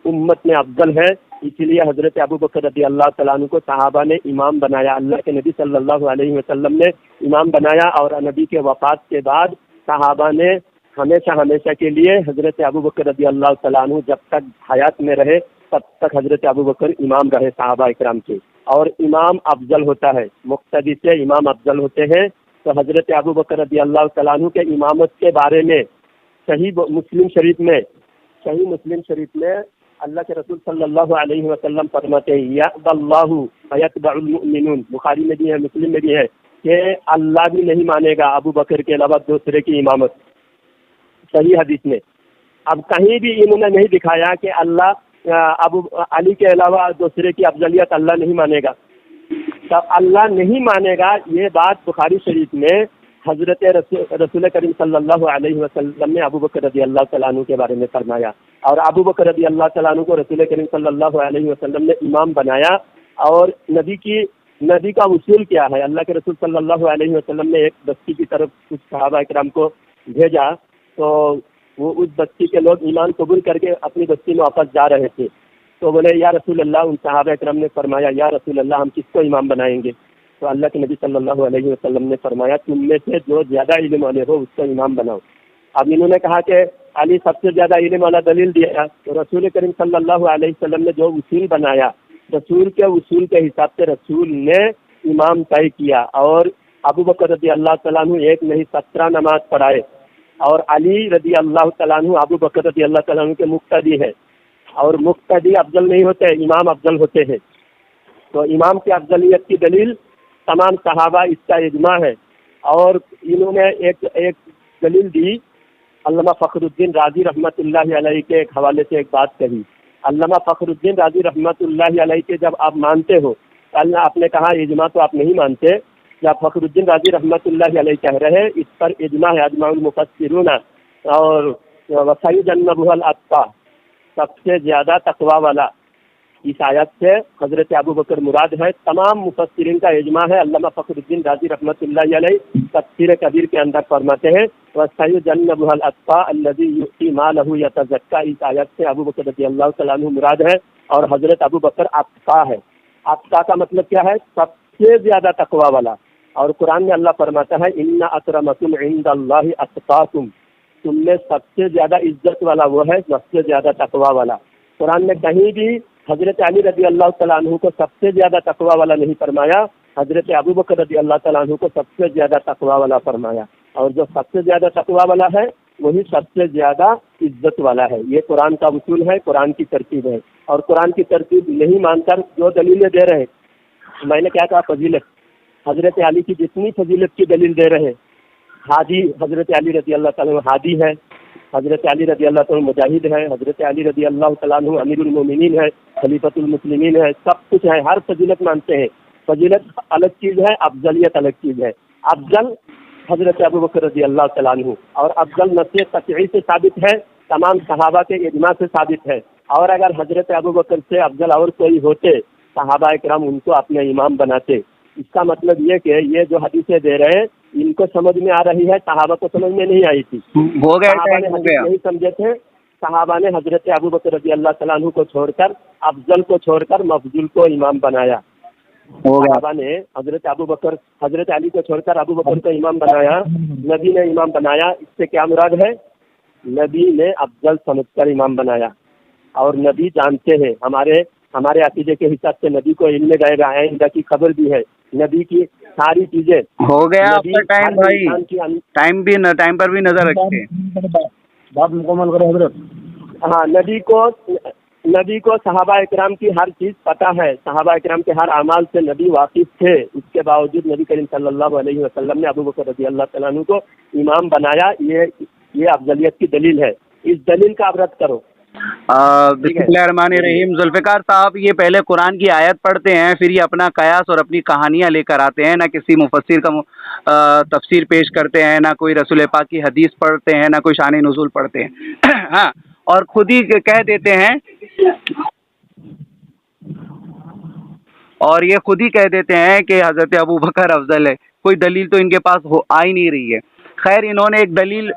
امت میں افضل ہے. اسی لیے حضرت ابوبکر رضی اللہ تعالیٰ عنہ کو صحابہ نے امام بنایا، اللہ کے نبی صلی اللہ علیہ وسلم نے امام بنایا. اور نبی کے وفات کے بعد صحابہ نے ہمیشہ کے لیے حضرت ابوبکر رضی اللہ تعالیٰ عنہ جب تک حیات میں رہے تب تک حضرت ابوبکر امام رہے صحابہ اکرام کے. اور امام افضل ہوتا ہے، مقتدی سے امام افضل ہوتے ہیں. تو حضرت ابوبکر رضی اللہ تعالیٰ عنہ کے امامت کے بارے میں صحیح مسلم شریف میں اللہ کے رسول صلی اللہ علیہ وسلم فرماتے ہیں یأبی اللہ ویتبع المؤمنون. بخاری میں بھی ہے، مسلم میں بھی ہے کہ اللہ بھی نہیں مانے گا ابو بکر کے علاوہ دوسرے کی امامت. صحیح حدیث میں اب کہیں بھی انہوں نے نہیں دکھایا کہ اللہ ابو علی کے علاوہ دوسرے کی افضلیت اللہ نہیں مانے گا. تب اللہ نہیں مانے گا یہ بات بخاری شریف میں حضرت رسول کریم صلی اللہ علیہ وسلم نے ابو بکر رضی اللہ تعالیٰ عنہ کے بارے میں فرمایا. اور ابو بکر رضی اللہ تعالیٰ عنہ کو رسول کریم صلی اللہ علیہ وسلم نے امام بنایا. اور نبی کا اصول کیا ہے؟ اللہ کے رسول صلی اللہ علیہ وسلم نے ایک بستی کی طرف کچھ صحابہ اکرام کو بھیجا، تو وہ اس بستی کے لوگ ایمان قبول کر کے اپنی بستی میں واپس جا رہے تھے. تو بولے یا رسول اللہ، ان صحابہ اکرام نے فرمایا یا رسول اللہ ہم کس کو امام بنائیں گے؟ تو اللہ کے نبی صلی اللہ علیہ وسلم نے فرمایا تم میں سے جو زیادہ علم والے ہو اس کو امام بناؤ. اب انہوں نے کہا کہ علی سب سے زیادہ علم والا دلیل دیا، تو رسول کریم صلی اللہ علیہ وسلم نے جو اصول بنایا، رسول کے اصول کے حساب سے رسول نے امام طے کیا. اور ابو بکر رضی اللہ تعالیٰ عنہ ایک نہیں 17 نماز پڑھائے، اور علی رضی اللہ تعالیٰ عنہ ابو بکر رضی اللہ تعالیٰ عنہ کے مقتدی ہے. اور مقتدی افضل نہیں ہوتے، امام افضل ہوتے ہیں. تو امام کی افضلیت کی دلیل تمام صحابہ اس کا اجماع ہے. اور انہوں نے ایک دلیل دی، علامہ فخر الدین رازی رحمۃ اللہ علیہ کے ایک حوالے سے ایک بات کہی. علامہ فخر الدین رازی رحمۃ اللہ علیہ کے جب آپ مانتے ہو، اللہ آپ نے کہا اجماع تو آپ نہیں مانتے. جب فخر الدین رازی رحمۃ اللہ علیہ کہہ رہے اس پر اجماع ہے، اجماع المفسرون اور وسیجنبها الاتقى، سب سے زیادہ تقوی والا. اس آیت سے حضرت ابو بکر مراد ہے. تمام مفسرین کا اجماع ہے. علامہ فخر الدین رازی رحمۃ اللہ علیہ تفسیر کبیر کے اندر فرماتے ہیں وَسَيُجَنَّبُهَا الْأَتْقَى الَّذِي يُؤْتِي مَالَهُ يَتَزَكَّى. اس آیت سے ابو بکر رضی اللہ تعالیٰ عنہ مراد ہے، اور حضرت ابو بکر اتقیٰ ہے. اتقیٰ کا مطلب کیا ہے؟ سب سے زیادہ تقوی والا. اور قرآن میں اللہ فرماتا ہے اِنَّ أَكْرَمَكُمْ عِندَ اللَّهِ أَتْقَاكُمْ، تم میں سب سے زیادہ عزت والا وہ ہے سب سے زیادہ تقوی والا. قرآن میں کہیں بھی حضرت علی رضی اللہ تعالیٰ عنہ کو سب سے زیادہ تقوی والا نہیں فرمایا، حضرت ابو بکر رضی اللہ تعالیٰ عنہ کو سب سے زیادہ تقوی والا فرمایا. اور جو سب سے زیادہ تقوی والا ہے وہی سب سے زیادہ عزت والا ہے. یہ قرآن کا اصول ہے, قرآن کی ترتیب ہے. اور قرآن کی ترتیب نہیں مان کر جو دلیلیں دے رہے ہیں, میں نے کیا کہا, فضیلت, حضرت علی کی جتنی فضیلت کی دلیل دے رہے ہیں, ہادی حضرت علی رضی اللہ تعالیٰ عنہ ہادی ہے, حضرت علی رضی اللہ تعالیٰ عنہ مجاہد ہے, حضرت علی رضی اللہ تعالیٰ عنہ امیر المومنین ہے, خلیفۃ المسلمین ہے, سب کچھ ہے, ہر فضیلت مانتے ہیں. فضیلت الگ چیز ہے, افضلیت الگ چیز ہے. افضل حضرت ابوبکر رضی اللہ تعالیٰ عنہ, اور افضل نص قطعی سے ثابت ہے, تمام صحابہ کے اجماع سے ثابت ہے. اور اگر حضرت ابوبکر سے افضل اور کوئی ہوتے صحابہ کرام ان کو اپنے امام بناتے. اس کا مطلب یہ کہ یہ جو حدیثیں دے رہے ہیں ان کو سمجھ میں آ رہی ہے, صحابہ کو سمجھ میں نہیں آئی تھی. ہو صحابہ نے گیا حدیث نہیں سمجھے تھے. صحابہ نے حضرت ابوبکر رضی اللہ تعالیٰ عنہ کو چھوڑ کر, افضل کو چھوڑ کر مفضول کو امام بنایا. صحابہ نے حضرت ابوبکر, حضرت علی کو چھوڑ کر ابوبکر کو امام بنایا, نبی نے امام بنایا. اس سے کیا مراد ہے؟ نبی نے افضل سمجھ کر امام بنایا. اور نبی جانتے ہیں, ہمارے عقیدے کے حساب سے نبی کو علم غیب آئندہ کی خبر بھی ہے. نبی کی ساری چیزیں. ہو گیا آپ کا ٹائم بھائی, ٹائم پر بھی نظر رکھتے. بات مکمل کرو حضرت. ہاں, نبی کو صحابہ اکرام کی ہر چیز پتہ ہے, صحابہ اکرام کے ہر اعمال سے نبی واقف تھے. اس کے باوجود نبی کریم صلی اللہ علیہ وسلم نے ابوبکر رضی اللہ تعالیٰ عنہ کو امام بنایا. یہ افضلیت کی دلیل ہے. اس دلیل کا آپ رد کرو. بسم اللہ الرحمن الرحیم. ذوالفقار صاحب, یہ پہلے قرآن کی آیت پڑھتے ہیں, پھر یہ اپنا قیاس اور اپنی کہانیاں لے کر آتے ہیں. نہ کسی مفسر کا تفسیر پیش کرتے ہیں, نہ کوئی رسول پاک کی حدیث پڑھتے ہیں, نہ کوئی شان نزول پڑھتے ہیں. ہاں, اور خود ہی کہہ دیتے ہیں, اور یہ خود ہی کہہ دیتے ہیں کہ حضرت ابوبکر افضل ہے. کوئی دلیل تو ان کے پاس آ ہی نہیں رہی ہے. خیر, انہوں نے ایک دلیل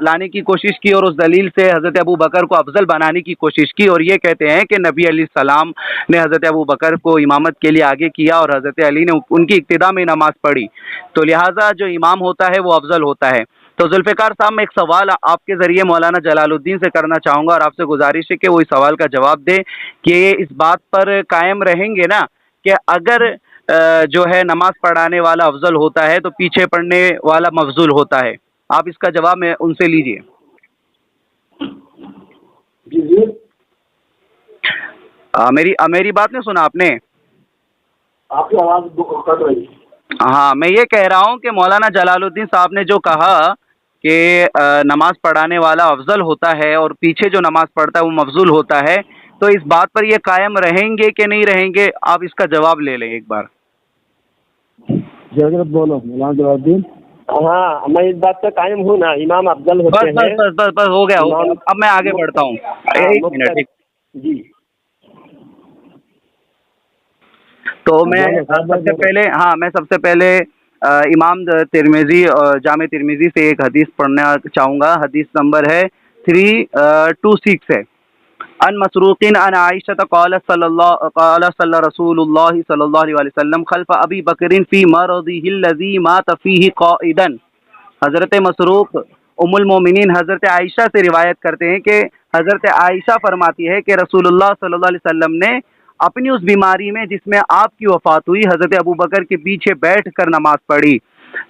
لانے کی کوشش کی اور اس دلیل سے حضرت ابوبکر کو افضل بنانے کی کوشش کی, اور یہ کہتے ہیں کہ نبی علیہ السلام نے حضرت ابوبکر کو امامت کے لیے آگے کیا اور حضرت علی نے ان کی ابتدا میں نماز پڑھی, تو لہٰذا جو امام ہوتا ہے وہ افضل ہوتا ہے. تو ذوالفقار صاحب, میں ایک سوال آپ کے ذریعے مولانا جلال الدین سے کرنا چاہوں گا, اور آپ سے گزارش ہے کہ وہ اس سوال کا جواب دیں کہ یہ اس بات پر قائم رہیں گے نا کہ اگر جو ہے نماز پڑھانے والا افضل ہوتا ہے تو پیچھے پڑھنے والا مفضول ہوتا ہے. آپ اس کا جواب میں ان سے لیجئے. جی, میری بات نہیں سنا آپ نے؟ آپ کی آواز کٹ رہی. ہاں, میں یہ کہہ رہا ہوں کہ مولانا جلال الدین صاحب نے جو کہا کہ نماز پڑھانے والا افضل ہوتا ہے اور پیچھے جو نماز پڑھتا ہے وہ مفضول ہوتا ہے, تو اس بات پر یہ قائم رہیں گے کہ نہیں رہیں گے؟ آپ اس کا جواب لے لیں ایک بار. جی حضرت بولو مولانا جلال الدین. ہاں, میں اس بات پہ قائم ہوں نا, امام افضل ہوتے ہیں. بس ہو گیا. اب میں آگے بڑھتا ہوں. ایک منٹ. جی, تو میں سب سے پہلے امام ترمذی جامع ترمذی سے ایک حدیث پڑھنا چاہوں گا. حدیث نمبر ہے 326 ہے. ان مسروق ان عائشہ قال صلی رسول اللہ صلی اللہ علیہ وسلم خلف ابی بکر فی مرضه الذی مات فیہ قائدا. حضرت مسروق ام المومنین حضرت عائشہ سے روایت کرتے ہیں کہ حضرت عائشہ فرماتی ہے کہ رسول اللہ صلی اللہ علیہ وسلم نے اپنی اس بیماری میں جس میں آپ کی وفات ہوئی حضرت ابوبکر کے پیچھے بیٹھ کر نماز پڑھی.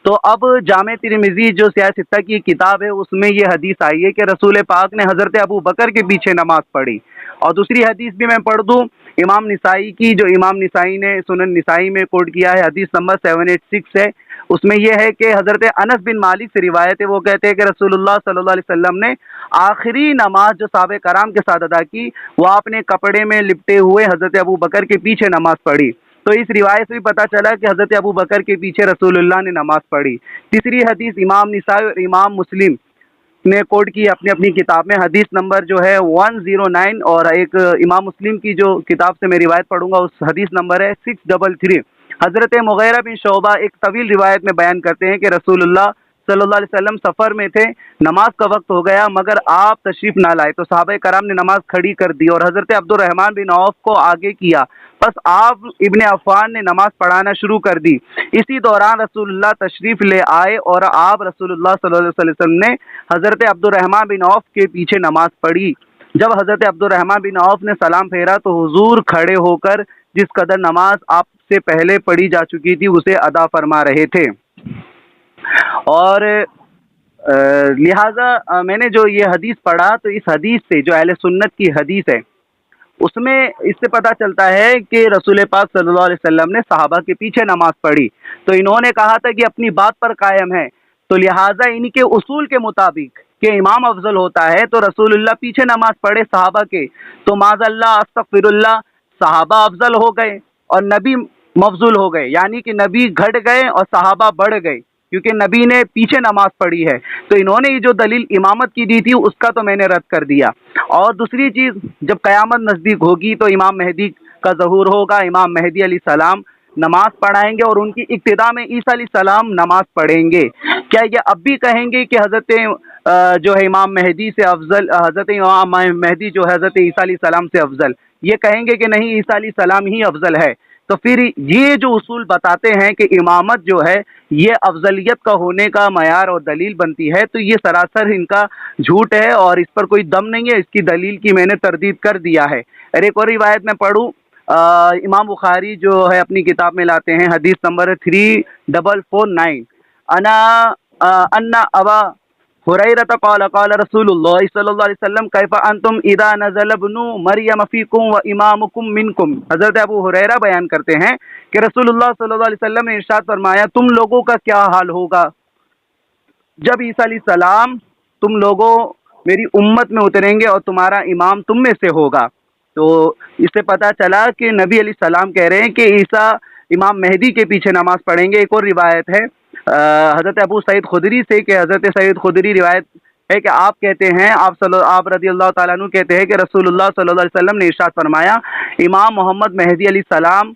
تو اب جامع ترمذی جو سیاہ ستہ کی کتاب ہے اس میں یہ حدیث آئی ہے کہ رسول پاک نے حضرت ابوبکر کے پیچھے نماز پڑھی. اور دوسری حدیث بھی میں پڑھ دوں, امام نسائی کی, جو امام نسائی نے سنن نسائی میں کوٹ کیا ہے, حدیث نمبر 786 ہے. اس میں یہ ہے کہ حضرت انس بن مالک سے روایت ہے, وہ کہتے ہیں کہ رسول اللہ صلی اللہ علیہ وسلم نے آخری نماز جو صحابہ کرام کے ساتھ ادا کی وہ آپ نے کپڑے میں لپٹے ہوئے حضرت ابوبکر کے پیچھے نماز پڑھی. تو اس روایت سے بھی پتہ چلا کہ حضرت ابوبکر کے پیچھے رسول اللہ نے نماز پڑھی. تیسری حدیث امام نسائی اور امام مسلم نے کوٹ کی اپنی اپنی کتاب میں, حدیث نمبر جو ہے 109, اور ایک امام مسلم کی جو کتاب سے میں روایت پڑھوں گا اس حدیث نمبر ہے 633. حضرت مغیرہ بن شعبہ ایک طویل روایت میں بیان کرتے ہیں کہ رسول اللہ صلی اللہ علیہ وسلم سفر میں تھے, نماز کا وقت ہو گیا مگر آپ تشریف نہ لائے, تو صحابہ کرام نے نماز کھڑی کر دی اور حضرت عبد الرحمن بن عوف کو آگے کیا. بس آپ ابن عفان نے نماز پڑھانا شروع کر دی. اسی دوران رسول اللہ تشریف لے آئے اور آپ رسول اللہ صلی اللہ علیہ وسلم نے حضرت عبد الرحمن بن عوف کے پیچھے نماز پڑھی. جب حضرت عبد الرحمن بن عوف نے سلام پھیرا تو حضور کھڑے ہو کر جس قدر نماز آپ سے پہلے پڑھی جا چکی تھی اسے ادا فرما رہے تھے. اور لہٰذا میں نے جو یہ حدیث پڑھا تو اس حدیث سے جو اہل سنت کی حدیث ہے اس میں اس سے پتہ چلتا ہے کہ رسول پاک صلی اللہ علیہ وسلم نے صحابہ کے پیچھے نماز پڑھی تو انہوں نے کہا تھا کہ اپنی بات پر قائم ہے، تو لہٰذا ان کے اصول کے مطابق کہ امام افضل ہوتا ہے تو رسول اللہ پیچھے نماز پڑھے صحابہ کے، تو معاذ اللہ استغفر اللہ صحابہ افضل ہو گئے اور نبی مفضول ہو گئے، یعنی کہ نبی گھٹ گئے اور صحابہ بڑھ گئے کیونکہ نبی نے پیچھے نماز پڑھی ہے۔ تو انہوں نے یہ جو دلیل امامت کی دی تھی اس کا تو میں نے رد کر دیا۔ اور دوسری چیز، جب قیامت نزدیک ہوگی تو امام مہدی کا ظہور ہوگا، امام مہدی علیہ السلام نماز پڑھائیں گے اور ان کی ابتدا میں عیسیٰ علیہ السلام نماز پڑھیں گے۔ کیا یہ اب بھی کہیں گے کہ حضرت جو ہے امام مہدی سے افضل، حضرت امام مہدی جو ہے حضرت عیسیٰ علیہ السلام سے افضل؟ یہ کہیں گے کہ نہیں، عیسیٰ علیہ السلام ہی افضل ہے۔ تو پھر یہ جو اصول بتاتے ہیں کہ امامت جو ہے یہ افضلیت کا ہونے کا معیار اور دلیل بنتی ہے، تو یہ سراسر ان کا جھوٹ ہے اور اس پر کوئی دم نہیں ہے، اس کی دلیل کی میں نے تردید کر دیا ہے۔ اور ایک اور روایت میں پڑھوں، امام بخاری جو ہے اپنی کتاب میں لاتے ہیں حدیث نمبر 3449، ان ابا ہریرہ قال قال رسول اللہ صلی اللہ علیہ وسلم کیف انتم اذا نزل ابن مریم فیکم و امامکم منکم۔ حضرت ابو ہریرہ بیان کرتے ہیں کہ رسول اللہ صلی اللہ علیہ وسلم نے ارشاد فرمایا تم لوگوں کا کیا حال ہوگا جب عیسیٰ علیہ السلام تم لوگوں میری امت میں اتریں گے اور تمہارا امام تم میں سے ہوگا۔ تو اس سے پتہ چلا کہ نبی علیہ السلام کہہ رہے ہیں کہ عیسیٰ امام مہدی کے پیچھے نماز پڑھیں گے۔ ایک اور روایت ہے حضرت ابو سعید خدری سے کہ حضرت سعید خدری روایت ہے کہ آپ کہتے ہیں آپ رضی اللہ تعالیٰ عنہ کہتے ہیں کہ رسول اللہ صلی اللہ علیہ وسلم نے ارشاد فرمایا امام محمد مہدی علیہ السلام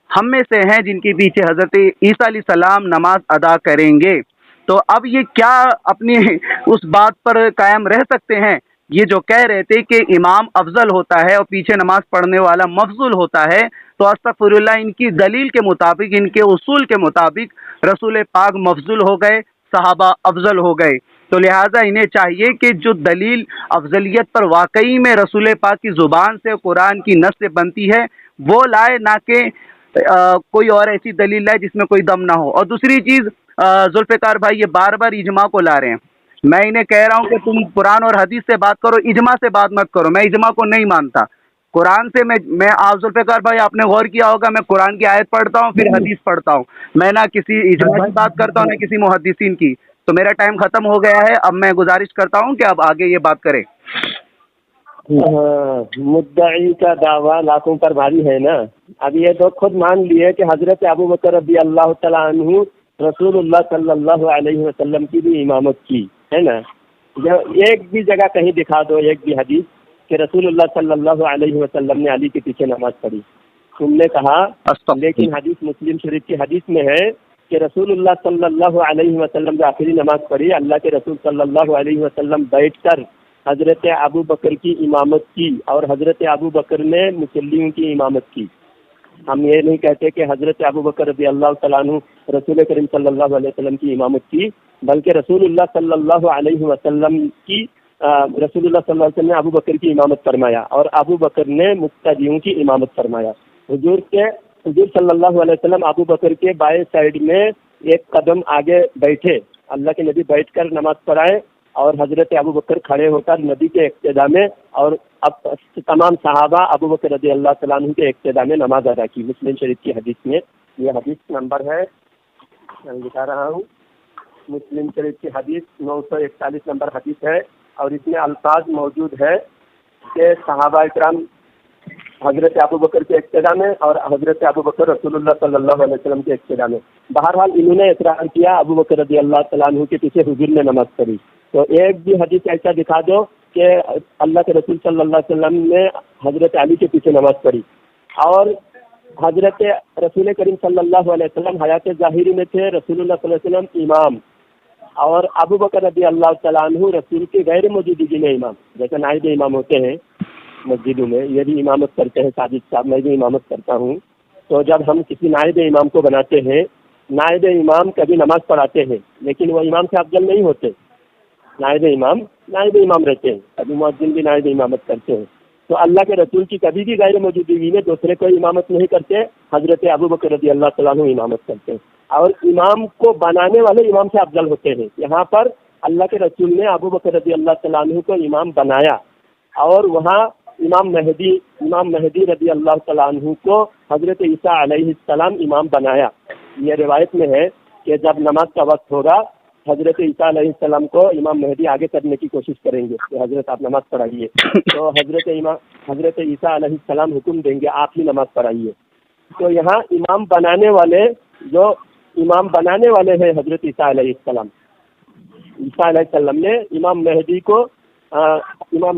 ہم میں سے ہیں جن کے پیچھے حضرت عیسیٰ علیہ السلام نماز ادا کریں گے۔ تو اب یہ کیا اپنی اس بات پر قائم رہ سکتے ہیں؟ یہ جو کہہ رہے تھے کہ امام افضل ہوتا ہے اور پیچھے نماز پڑھنے والا مفضول ہوتا ہے، تو استغفر اللہ ان کی دلیل کے مطابق، ان کے اصول کے مطابق رسول پاک مفضول ہو گئے، صحابہ افضل ہو گئے۔ تو لہٰذا انہیں چاہیے کہ جو دلیل افضلیت پر واقعی میں رسول پاک کی زبان سے قرآن کی نص سے بنتی ہے وہ لائے، نہ کہ کوئی اور ایسی دلیل لائے جس میں کوئی دم نہ ہو۔ اور دوسری چیز، ذوالفقار بھائی یہ بار بار اجماع کو لا رہے ہیں، میں انہیں کہہ رہا ہوں کہ تم قرآن اور حدیث سے بات کرو، اجماع سے بات مت کرو۔ میں اجماع کو نہیں مانتا، قرآن سے میں آپ ذوالفقار بھائی آپ نے غور کیا ہوگا میں قرآن کی آیت پڑھتا ہوں پھر حدیث پڑھتا ہوں، میں نہ کسی اجماع کی بات کرتا ہوں نہ کسی محدثین کی۔ تو میرا ٹائم ختم ہو گیا ہے، اب میں گزارش کرتا ہوں کہ اب آگے یہ بات کریں۔ مدعی کا دعویٰ لاکھوں پر بھاری ہے نا۔ اب یہ تو خود مان لیے کہ حضرت ابو بکر رضی اللہ تعالیٰ عنہ رسول اللہ صلی اللہ علیہ وسلم کی بھی امامت کی ہے نا۔ ایک بھی جگہ کہیں دکھا دو، ایک بھی حدیث کہ رسول اللہ صلی اللہ علیہ وسلم نے علی کے پیچھے نماز پڑھی۔ تم نے کہا لیکن حدیث مسلم شریف کی حدیث میں ہے کہ رسول اللہ صلی اللہ علیہ وسلم جو آخری نماز پڑھی، اللہ کے رسول صلی اللہ علیہ وسلم بیٹھ کر حضرت ابو بکر کی امامت کی اور حضرت ابو بکر نے مسلموں کی امامت کی۔ ہم یہ نہیں کہتے کہ حضرت ابو بکر رضی اللہ تعالیٰ عنہ رسول کریم صلی اللہ علیہ وسلم کی امامت کی، بلکہ رسول اللہ صلی اللہ علیہ وسلم کی رسول اللہ صلی اللہ علیہ وسلم نے ابو بکر کی امامت فرمایا اور ابو بکر نے مقتدیوں کی امامت فرمایا۔ حضور صلی اللہ علیہ وسلم ابو بکر کے بائیں سائڈ میں ایک قدم آگے بیٹھے، اللہ کے نبی بیٹھ کر نماز پڑھائے اور حضرت ابو بکر کھڑے ہو کر نبی کے اقتداء میں اور اب تمام صحابہ ابو بکر رضی اللہ تعالیٰ عنہ کے اقتداء میں نماز ادا کی۔ مسلم شریف کی حدیث میں یہ حدیث نمبر ہے، میں بتا رہا ہوں، مسلم شریف کی حدیث 941 نمبر حدیث ہے اور اس میں الفاظ موجود ہے کہ صحابہ اکرام حضرت ابو بکر کے اقتداء میں اور حضرت ابو بکر رسول اللہ صلی اللہ علیہ وسلم کے اقتداء میں۔ بہرحال انہوں نے اقرار کیا ابو بکر رضی اللہ تعالیٰ عنہ کے پیچھے حضور نے نماز پڑھی۔ تو ایک بھی حدیث ایسا دکھا دو کہ اللہ کے رسول صلی اللہ علیہ وسلم نے حضرت علی کے پیچھے نماز پڑھی اور حضرت رسول کریم صلی اللہ علیہ وسلم حیات ظاہری میں تھے، رسول اللہ صلی اللہ علیہ وسلم امام اور ابو بکر رضی اللہ تعالیٰ عنہ رسول کے غیر موجودگی میں امام، جیسے نائب امام ہوتے ہیں مسجدوں میں، یہ بھی امامت کرتے ہیں، ساجد صاحب میں بھی امامت کرتا ہوں۔ تو جب ہم کسی نائب امام کو بناتے ہیں، نائب امام کبھی نماز پڑھاتے ہیں لیکن وہ امام سے افضل نہیں ہوتے، نائب امام رہتے ہیں، ابھی مؤذن بھی نائب امامت کرتے ہیں۔ تو اللہ کے رسول کی کبھی بھی غیر موجودگی میں دوسرے کوئی امامت نہیں کرتے، حضرت ابو بکر رضی اللہ تعالیٰ عنہ امامت کرتے ہیں اور امام کو بنانے والے امام سے افضل ہوتے ہیں۔ یہاں پر اللہ کے رسول نے ابو بکر رضی اللہ تعالیٰ عنہ کو امام بنایا اور وہاں امام مہدی رضی اللہ تعالیٰ عنہ کو حضرت عیسیٰ علیہ السلام امام بنایا۔ یہ روایت میں ہے کہ جب نماز کا وقت ہوگا حضرت عیسیٰ علیہ السلام کو امام مہدی آگے کرنے کی کوشش کریں گے کہ حضرت آپ نماز پڑھائیے، تو حضرت عیسیٰ علیہ السلام حکم دیں گے آپ ہی نماز پڑھائیے۔ تو یہاں امام بنانے والے ہیں حضرت عیسیٰ علیہ السلام۔ عیسیٰ علیہ السلام نے امام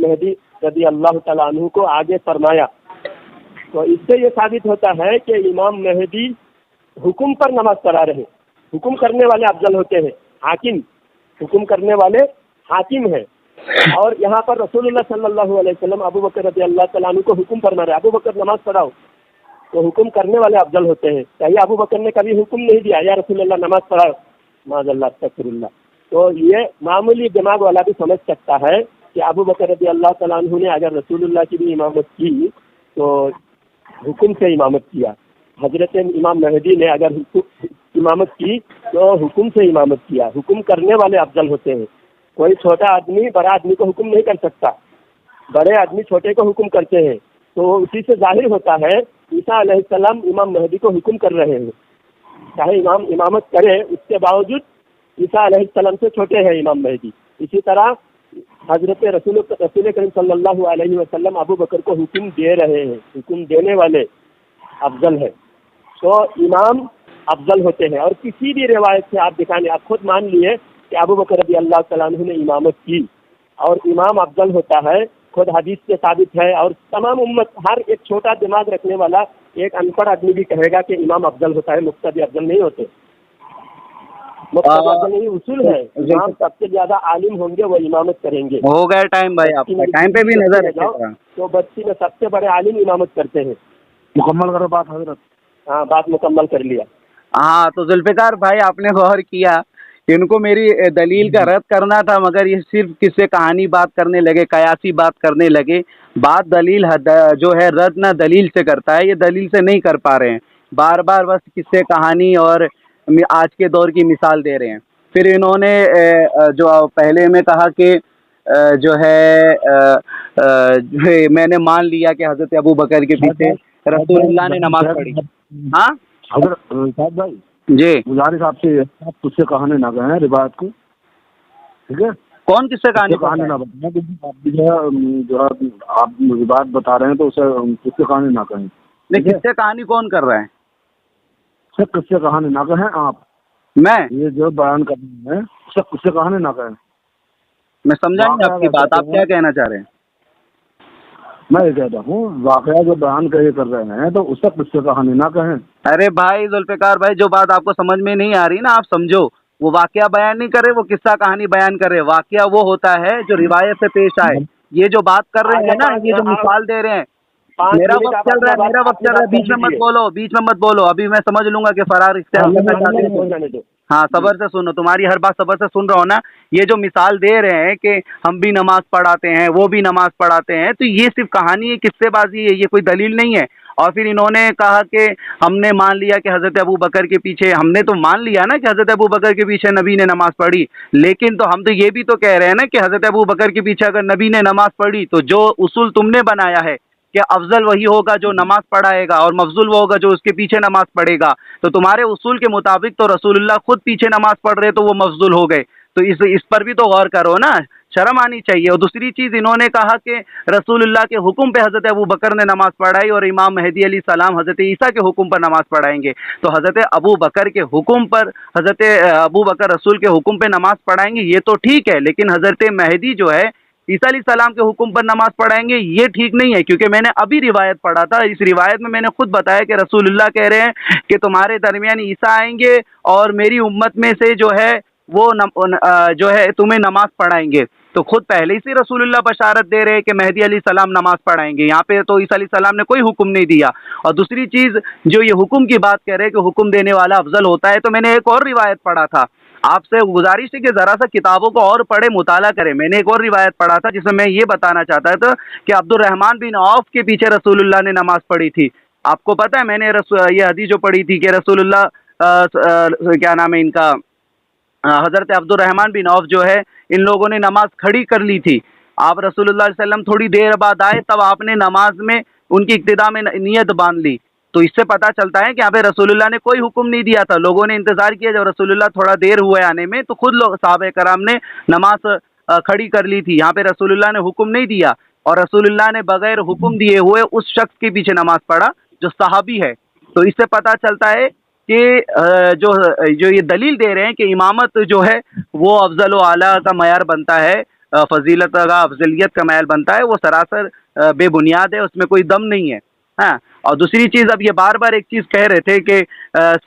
مہدی رضی اللہ تعالیٰ عنہ کو آگے فرمایا۔ تو اس سے یہ ثابت ہوتا ہے کہ امام مہدی حکم پر نماز پڑھا رہے، حکم کرنے والے افضل ہوتے ہیں، حکم کرنے والے حاکم ہیں۔ اور یہاں پر رسول اللہ صلی اللہ علیہ وسلم ابو بکر رضی اللہ تعالیٰ عنہ کو حکم فرما رہے، ابو بکر نماز پڑھاؤ، تو حکم کرنے والے افضل ہوتے ہیں۔ چاہیے ابو بکر نے کبھی حکم نہیں دیا یا رسول اللہ نماز پڑھاؤ، معاذ اللہ استغفر اللہ۔ تو یہ معمولی دماغ والا بھی سمجھ سکتا ہے کہ ابو بکر رضی اللہ تعالیٰ عنہ نے اگر رسول اللہ کی بھی امامت کی تو حکم سے امامت کیا، حضرت امام مہدی نے اگر امامت کی تو حکم سے امامت کیا۔ حکم کرنے والے افضل ہوتے ہیں۔ کوئی چھوٹا آدمی بڑا آدمی کو حکم نہیں کر سکتا، بڑے آدمی چھوٹے کو حکم کرتے ہیں، تو اسی سے ظاہر ہوتا ہے عیسیٰ علیہ السلام امام مہدی کو حکم کر رہے ہیں، چاہے امام امامت کرے اس کے باوجود عیسیٰ علیہ السلام سے چھوٹے ہیں امام مہدی۔ اسی طرح حضرت رسول کریم صلی اللہ علیہ وسلم ابو بکر کو حکم دے رہے ہیں، حکم دینے والے افضل ہیں، تو امام افضل ہوتے ہیں۔ اور کسی بھی روایت سے آپ دکھانے، آپ خود مان لیے کہ ابو بکر رضی اللہ تعالیٰ عنہ نے امامت کی اور امام افضل ہوتا ہے، خود حدیث سے ثابت ہے۔ اور تمام امت، ہر ایک چھوٹا دماغ رکھنے والا ایک ان پڑھ آدمی بھی کہے گا کہ امام افضل ہوتا ہے، مقتدی افضل نہیں ہوتے۔ مقتدی افضل نہیں، اصول ہے، امام سب سے زیادہ عالم ہوں گے وہ امامت کریں گے۔ ہو گیا ٹائم بھائی، آپ کا ٹائم پہ بھی نظر رکھیے گا۔ تو بستی میں سب سے بڑے عالم امامت کرتے ہیں۔ مکمل کرو بات حضرت۔ ہاں، بات مکمل کر لیا۔ ہاں، تو ذوالفقار بھائی آپ نے غور کیا، ان کو میری دلیل کا رد کرنا تھا، مگر یہ صرف قصے کہانی بات کرنے لگے، قیاسی بات کرنے لگے۔ بات دلیل جو ہے رد نہ دلیل سے کرتا ہے، یہ دلیل سے نہیں کر پا رہے ہیں، بار بار بس قصے کہانی اور آج کے دور کی مثال دے رہے ہیں۔ پھر انہوں نے جو پہلے میں کہا کہ جو ہے میں نے مان لیا کہ حضرت ابو بکر کے پیچھے رسول اللہ نے نماز پڑھی۔ ہاں حضرت صاحب بھائی جی، گزارش آپ سے، آپ کچھ سے کہانے نہ گئے ہیں روایت کو، ٹھیک ہے؟ کون کس سے کہانی نہ بتائیں، کیونکہ آپ جو ہے آپ روایت بتا رہے ہیں تو اسے کچھ سے کہانے نہ کہیں۔ نہیں، کس سے کہانی کون کر رہا ہے؟ سب کچھ سے کہانے نہ کہیں آپ، میں یہ جو بیان کر رہے ہیں سب کچھ سے کہانے نہ کہیں۔ میں سمجھا نہیں آپ کی بات، آپ کیا کہنا چاہ رہے ہیں؟ میں یہ کہتا ہوں واقعہ جو بیان کر رہے ہیں تو اس سے کچھ سے کہانی نہ کہیں۔ ارے بھائی ذوالفقار بھائی، جو بات آپ کو سمجھ میں نہیں آ رہی نا، آپ سمجھو، وہ واقعہ بیان نہیں کر رہے، وہ قصہ کہانی بیان کر رہے۔ واقعہ وہ ہوتا ہے جو روایت سے پیش آئے۔ یہ جو بات کر رہے ہیں نا، یہ جو مثال دے رہے ہیں، میرا وقت چل رہا ہے، بیچ میں مت بولو، ابھی میں سمجھ لوں گا کہ فرار اختیار۔ ہاں، صبر سے سنو، تمہاری ہر بات صبر سے سن رہا ہوں نا۔ یہ جو مثال دے رہے ہیں کہ ہم بھی نماز پڑھاتے ہیں، وہ بھی نماز پڑھاتے ہیں، تو یہ صرف کہانی ہے، قصے بازی ہے، یہ کوئی دلیل نہیں ہے۔ اور پھر انہوں نے کہا کہ ہم نے مان لیا کہ حضرت ابو بکر کے پیچھے، ہم نے تو مان لیا نا کہ حضرت ابو بکر کے پیچھے نبی نے نماز پڑھی، لیکن تو ہم تو یہ بھی تو کہہ رہے ہیں نا کہ حضرت ابو بکر کے پیچھے اگر نبی نے نماز پڑھی تو جو اصول تم نے بنایا ہے کہ افضل وہی ہوگا جو نماز پڑھائے گا اور مفضول وہ ہوگا جو اس کے پیچھے نماز پڑھے گا، تو تمہارے اصول کے مطابق تو رسول اللہ خود پیچھے نماز پڑھ رہے تو وہ مفضول ہو گئے، تو اس پر بھی تو غور کرو نا، شرم آنی چاہیے۔ اور دوسری چیز، انہوں نے کہا کہ رسول اللہ کے حکم پہ حضرت ابو بکر نے نماز پڑھائی اور امام مہدی علیہ السلام حضرت عیسیٰ کے حکم پر نماز پڑھائیں گے، تو حضرت ابو بکر کے حکم پر، حضرت ابو بکر رسول کے حکم پہ نماز پڑھائیں گے، یہ تو ٹھیک ہے، لیکن حضرت مہدی جو ہے عیسیٰ علیہ السلام کے حکم پر نماز پڑھائیں گے، یہ ٹھیک نہیں ہے، کیونکہ میں نے ابھی روایت پڑھا تھا، اس روایت میں نے خود بتایا کہ رسول اللہ کہہ رہے ہیں کہ تمہارے درمیان عیسیٰ آئیں گے اور میری امت میں سے جو ہے وہ جو ہے تمہیں نماز پڑھائیں گے، تو خود پہلے ہی سے رسول اللہ بشارت دے رہے کہ مہدی علیہ السلام نماز پڑھائیں گے، یہاں پہ تو عیسیٰ علیہ السلام نے کوئی حکم نہیں دیا۔ اور دوسری چیز، جو یہ حکم کی بات کہہ رہے کہ حکم دینے والا افضل ہوتا ہے، تو میں نے ایک اور روایت پڑھا تھا، آپ سے گزارش ہے کہ ذرا سا کتابوں کو اور پڑھے، مطالعہ کریں۔ میں نے ایک اور روایت پڑھا تھا جس میں یہ بتانا چاہتا تھا کہ عبد الرحمن بن عوف کے پیچھے رسول اللہ نے نماز پڑھی تھی۔ آپ کو پتہ ہے میں نے یہ حدیث جو پڑھی تھی کہ رسول اللہ کیا نام ہے ان کا، حضرت عبد الرحمن بن عوف جو ہے ان لوگوں نے نماز کھڑی کر لی تھی. آپ رسول اللہ علیہ وسلم تھوڑی دیر بعد آئے, تب آپ نے نماز میں ان کی ابتدا میں نیت باندھ لی. تو اس سے پتہ چلتا ہے کہ یہاں پہ رسول اللہ نے کوئی حکم نہیں دیا تھا, لوگوں نے انتظار کیا. جب رسول اللہ تھوڑا دیر ہوئے آنے میں تو خود لوگ صحابہ کرام نے نماز کھڑی کر لی تھی. یہاں پہ رسول اللہ نے حکم نہیں دیا, اور رسول اللہ نے بغیر حکم دیے ہوئے اس شخص کے پیچھے نماز پڑھا جو صحابی ہے. تو اس سے پتہ چلتا ہے کہ جو یہ دلیل دے رہے ہیں کہ امامت جو ہے وہ افضل و اعلیٰ کا معیار بنتا ہے, فضیلت کا افضلیت کا معیار بنتا ہے, وہ سراسر بے بنیاد ہے, اس میں کوئی دم نہیں ہے. ہاں, اور دوسری چیز, اب یہ بار بار ایک چیز کہہ رہے تھے کہ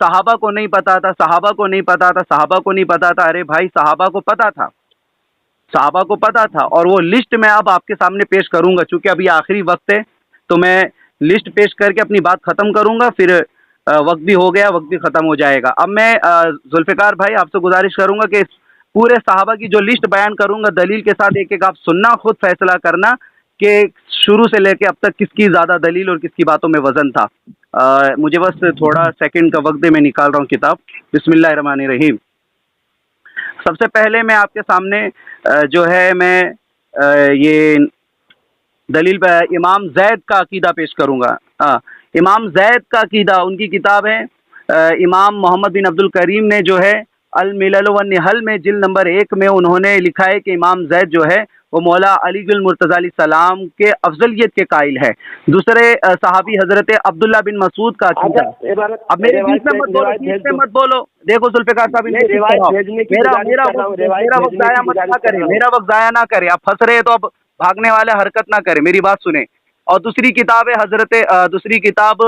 صحابہ کو نہیں پتا تھا, صحابہ کو نہیں پتا تھا, صحابہ کو نہیں پتا تھا. ارے بھائی, صحابہ کو پتا تھا, صحابہ کو پتا تھا, اور وہ لسٹ میں اب آپ کے سامنے پیش کروں گا. چونکہ ابھی آخری وقت ہے تو میں لسٹ پیش کر کے اپنی بات ختم کروں گا, پھر وقت بھی ہو گیا, وقت بھی ختم ہو جائے گا. اب میں ذوالفقار بھائی آپ سے گزارش کروں گا کہ پورے صحابہ کی جو لسٹ بیان کروں گا دلیل کے ساتھ, ایک ایک آپ سننا, خود فیصلہ کرنا کہ شروع سے لے کے اب تک کس کی زیادہ دلیل اور کس کی باتوں میں وزن تھا. مجھے بس تھوڑا سیکنڈ کا وقت دے, میں نکال رہا ہوں کتاب. بسم اللہ الرحمن الرحیم. سب سے پہلے میں آپ کے سامنے جو ہے میں یہ دلیل پہ امام زید کا عقیدہ پیش کروں گا. امام زید کا عقیدہ, ان کی کتاب ہے امام محمد بن عبد الکریم نے جو ہے الملل والنحل میں جلد نمبر 1 میں انہوں نے لکھا ہے کہ امام زید جو ہے وہ مولا علی گل مرتضی علیہ السلام کے افضلیت کے قائل ہے. دوسرے صحابی حضرت عبداللہ بن مسعود کا عقیدہ. اب میرے بیچ میں مت بولو, بیچ میں مت بولو. دیکھو ذوالفقار صاحب, میرا وقت ضائع مت نہ کرے, میرا وقت ضائع نہ کرے. آپ پھنس رہے تو اب بھاگنے والے حرکت نہ کرے, میری بات سنیں. اور دوسری کتاب ہے دوسری کتاب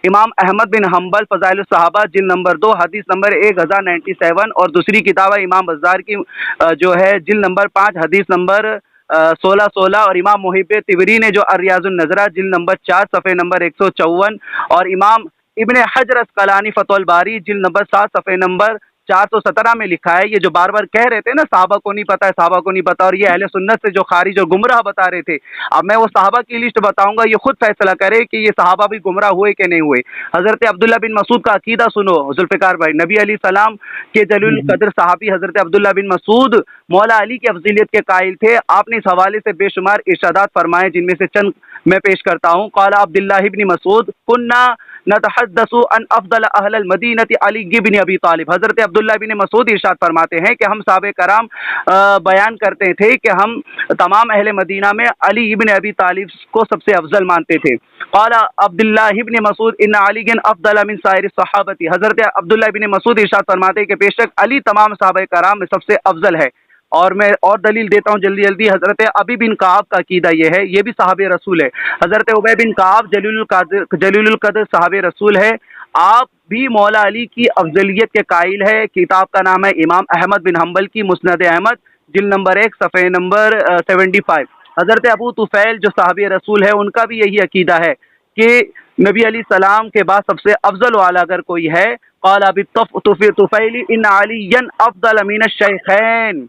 امام احمد بن حنبل فضائل الصحابہ جلد نمبر 2 حدیث نمبر 1097, اور دوسری کتاب ہے امام بزار کی جو ہے جلد نمبر 5 حدیث نمبر 1616, اور امام محب طبری نے جو الریاض النظرہ جلد نمبر 4 صفحے نمبر 154, اور امام ابن حجر اسقلانی فتح الباری جلد نمبر 7 صفحے نمبر 417 میں لکھا ہے. یہ جو بار بار کہہ رہے تھے نا صحابہ کو نہیں پتا ہے, صحابہ کو نہیں پتا, اور یہ اہل سنت سے جو خارج اور گمراہ بتا رہے تھے, اب میں وہ صحابہ کی لسٹ بتاؤں گا, یہ خود فیصلہ کرے کہ یہ صحابہ بھی گمراہ ہوئے کہ نہیں ہوئے. حضرت عبداللہ بن مسعود کا عقیدہ سنو ذوالفقار بھائی. نبی علیہ السلام کے جلیل القدر صحابی حضرت عبداللہ بن مسعود مولا علی کی افضلیت کے قائل تھے. آپ نے اس حوالے سے بے شمار ارشادات فرمائے, جن میں سے چند میں پیش کرتا ہوں. قال عبداللہ بن مسعود کننا نتحدث عن افضل اہل المدینہ علی بن ابی طالب. حضرت عبداللہ بن مسعود ارشاد فرماتے ہیں کہ ہم صحابہ کرام بیان کرتے تھے کہ ہم تمام اہل مدینہ میں علی ابن ابی طالب کو سب سے افضل مانتے تھے. قال عبداللہ ابن مسعود ان علی افضل من سائر الصحابہ. حضرت عبداللہ بن مسعود ارشاد فرماتے ہیں کہ بے شک علی تمام صحابہ کرام میں سب سے افضل ہے. اور میں اور دلیل دیتا ہوں جلدی جلدی. حضرت ابی بن کعب کا عقیدہ یہ ہے, یہ بھی صحابہ رسول ہے. حضرت ابی بن کعب جلیل القدر صحابہ رسول ہے. آپ بھی مولا علی کی افضلیت کے قائل ہے. کتاب کا نام ہے امام احمد بن حنبل کی مسند احمد جلد نمبر 1 صفحے نمبر 75. حضرت ابو طفیل جو صحابہ رسول ہے, ان کا بھی یہی عقیدہ ہے کہ نبی علیہ السلام کے بعد سب سے افضل والا اگر کوئی ہے, قال ابی طفیل ان علی افضل من الشیخین.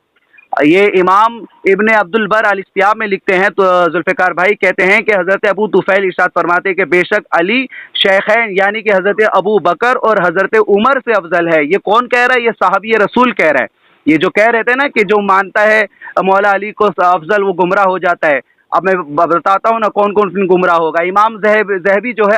یہ امام ابن عبد البر الاستیاب میں لکھتے ہیں. تو ذوالفقار بھائی کہتے ہیں کہ حضرت ابو طفیل ارشاد فرماتے ہیں کہ بے شک علی شیخین یعنی کہ حضرت ابو بکر اور حضرت عمر سے افضل ہے. یہ کون کہہ رہا ہے؟ یہ صحابی رسول کہہ رہا ہے. یہ جو کہہ رہے تھے نا کہ جو مانتا ہے مولا علی کو افضل وہ گمراہ ہو جاتا ہے. اب میں بتاتا ہوں نا کون کون سی گمراہ ہوگا. امام ذہبی جو ہے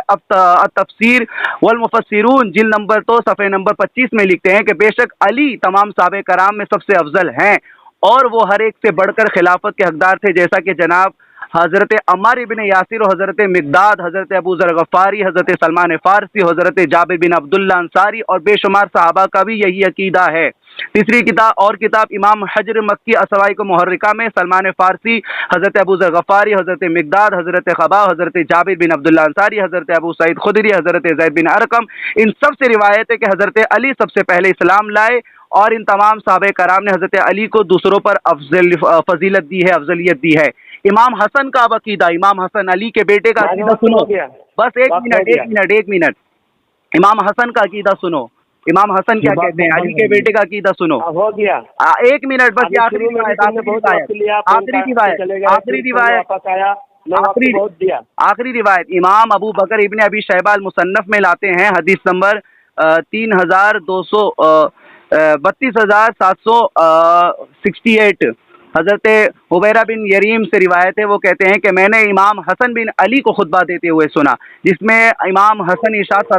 تفسیر والمفسرون جلد نمبر 2 صفحے نمبر 25 میں لکھتے ہیں کہ بے شک علی تمام صحابہ کرام میں سب سے افضل ہیں, اور وہ ہر ایک سے بڑھ کر خلافت کے حقدار تھے, جیسا کہ جناب حضرت عمار ابن یاسر و حضرت مقداد, حضرت ابو ذر غفاری, حضرت سلمان فارسی, حضرت جابر بن عبداللہ انصاری اور بے شمار صحابہ کا بھی یہی عقیدہ ہے. تیسری کتاب امام حجر مکی اسوائی کو محرکہ میں سلمان فارسی, حضرت ابو ذر غفاری, حضرت مقداد, حضرت خبا, حضرت جابر بن عبداللہ انصاری, حضرت ابو سعید خدری, حضرت زید بن ارقم, ان سب سے روایت ہے کہ حضرت علی سب سے پہلے اسلام لائے, اور ان تمام صحابہ کرام نے حضرت علی کو دوسروں پر فضیلت دی ہے, افضلیت دی ہے. امام حسن کا اب عقیدہ, امام حسن علی کے بیٹے کا عقیدہ سنو. بس ایک منٹ. امام حسن کا عقیدہ سنو. امام حسن کیا کہتے ہیں؟ علی کے بیٹے کا عقیدہ سنو. ہو گیا ایک منٹ بس. آخری روایت امام ابو بکر ابن ابی شیبہ المصنف میں لاتے ہیں, حدیث نمبر 3200 32,768 حضرت حبیرہ بن یریم سے روایت ہے، وہ کہتے ہیں کہ میں نے امام حسن بن علی کو خطبہ دیتے ہوئے سنا، جس میں امام حسن ارشاد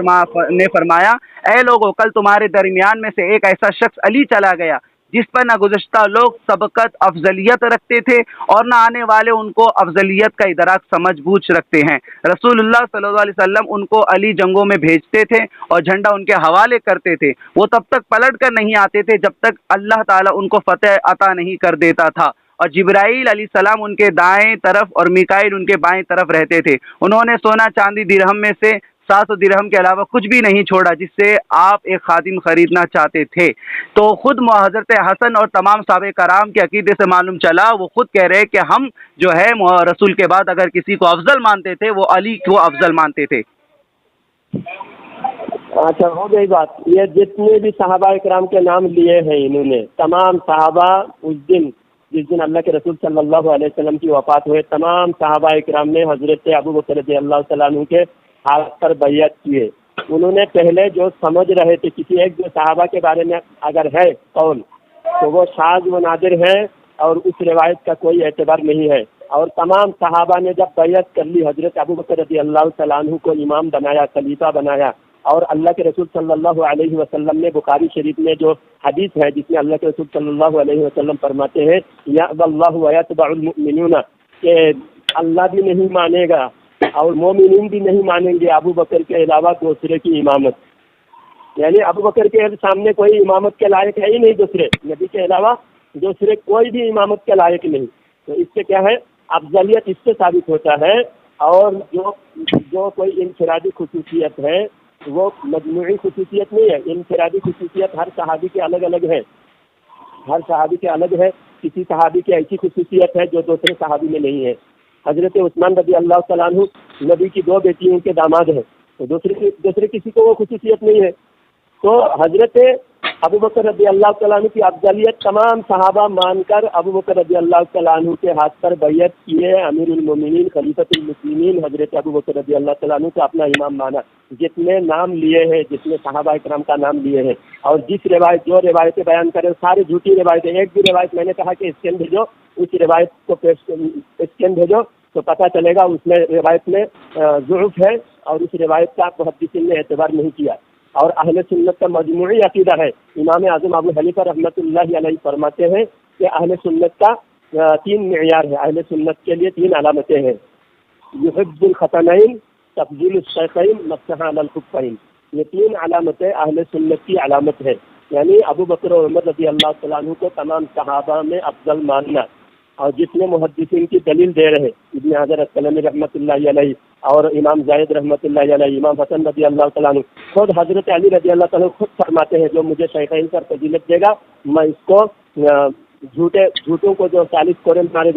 نے فرمایا، اے لوگو، کل تمہارے درمیان میں سے ایک ایسا شخص علی چلا گیا جس پر نہ گزشتہ لوگ سبقت افضلیت رکھتے تھے اور نہ آنے والے ان کو افضلیت کا ادراک سمجھ بوجھ رکھتے ہیں۔ رسول اللہ صلی اللہ علیہ وسلم ان کو علی جنگوں میں بھیجتے تھے اور جھنڈا ان کے حوالے کرتے تھے، وہ تب تک پلٹ کر نہیں آتے تھے جب تک اللہ تعالیٰ ان کو فتح عطا نہیں کر دیتا تھا، اور جبرائیل علیہ السلام ان کے دائیں طرف اور میکائیل ان کے بائیں طرف رہتے تھے۔ انہوں نے سونا چاندی درہم میں سے 700 درہم کے علاوہ کچھ بھی نہیں چھوڑا جس سے آپ ایک خادم خریدنا چاہتے تھے۔ تو خود حضرت حسن اور تمام صحابہ کرام کے عقیدے سے معلوم چلا، وہ خود کہہ رہے کہ ہم جو ہے رسول کے بعد اگر کسی کو افضل مانتے تھے وہ علی کو افضل مانتے تھے۔ اچھا، ہو گئی بات۔ یہ جتنے بھی صحابہ کرام کے نام لیے ہیں انہوں نے، تمام صحابہ اس دن جس دن اللہ کے رسول صلی اللہ علیہ وسلم کی وفات ہوئے، تمام صحابہ کرام نے حضرت ابو بکر رضی اللہ تعالیٰ عنہ کے ہاتھ پر بیعت کیے۔ انہوں نے پہلے جو سمجھ رہے تھے کسی ایک دو صحابہ کے بارے میں اگر ہے قول تو وہ شاذ و نادر ہے اور اس روایت کا کوئی اعتبار نہیں ہے، اور تمام صحابہ نے جب بیعت کر لی، حضرت ابو بکر رضی اللہ تعالیٰ عنہ کو امام بنایا، خلیفہ بنایا، اور اللہ کے رسول صلی اللہ علیہ وسلم نے بخاری شریف میں جو حدیث ہے جس میں اللہ کے رسول صلی اللہ علیہ وسلم فرماتے ہیں یأبی اللہ ویتبع المؤمنون، کہ اللہ بھی نہیں مانے گا اور مومنین بھی نہیں مانیں گے ابو بکر کے علاوہ دوسرے کی امامت، یعنی ابو بکر کے سامنے کوئی امامت کے لائق ہے ہی نہیں، دوسرے نبی کے علاوہ دوسرے کوئی بھی امامت کے لائق نہیں۔ تو اس سے کیا ہے، افضلیت اس سے ثابت ہوتا ہے، اور جو کوئی انفرادی خصوصیت ہے وہ مجموعی خصوصیت نہیں ہے، انفرادی خصوصیت ہر صحابی کے الگ الگ ہے، ہر صحابی کے الگ ہے۔ کسی صحابی کی ایسی خصوصیت ہے جو دوسرے صحابی میں نہیں ہے۔ حضرت عثمان رضی اللہ تعالیٰ عنہ نبی کی 2 بیٹیوں کے داماد ہیں، تو دوسرے کسی کو وہ خصوصیت نہیں ہے۔ تو حضرت ابو بکر رضی اللہ تعالیٰ عنہ کی افضلیت تمام صحابہ مان کر ابو بکر رضی اللہ تعالیٰ عنہ کے ہاتھ پر بیعت کیے، امیر المومنین خلیفۃ المسلمین حضرت ابو بکر رضی اللہ تعالیٰ عنہ کو اپنا امام مانا۔ جتنے نام لیے ہیں، جتنے صحابہ اکرام کا نام لیے ہیں، اور جو روایتیں بیان کریں ساری جھوٹی روایتیں، ایک بھی روایت میں نے کہا کہ اسکین بھیجو، اس روایت کو اسکین بھیجو تو پتہ چلے گا اس میں روایت میں ضعف ہے، اور اس روایت کا محدثین نے اعتبار نہیں کیا۔ اور اہل سنت کا مجموعی عقیدہ ہے، امام اعظم ابو حنیفہ رحمۃ اللہ علیہ فرماتے ہیں کہ اہل سنت کا 3 معیار ہے، اہل سنت کے لیے 3 علامتیں ہیں، یحب الختنین، تفضیل الشیخین، مسح علی الخفین، یہ 3 علامتیں اہل سنت کی علامت ہے، یعنی ابو بکر اور عمر رضی اللہ تعالیٰ عنہ کو تمام صحابہ میں افضل ماننا۔ اور جتنے محدثین کی دلیل دے رہے، ابن حجر العسقلانی رحمۃ اللہ علیہ اور امام زاہد رحمۃ اللہ علیہ، امام حسن رضی اللہ تعالیٰ عنہ، خود حضرت علی رضی اللہ تعالیٰ خود فرماتے ہیں جو مجھے شیخین پر فضیلت دے گا میں اس کو جھوٹوں کو جو 40 کوڑے مارے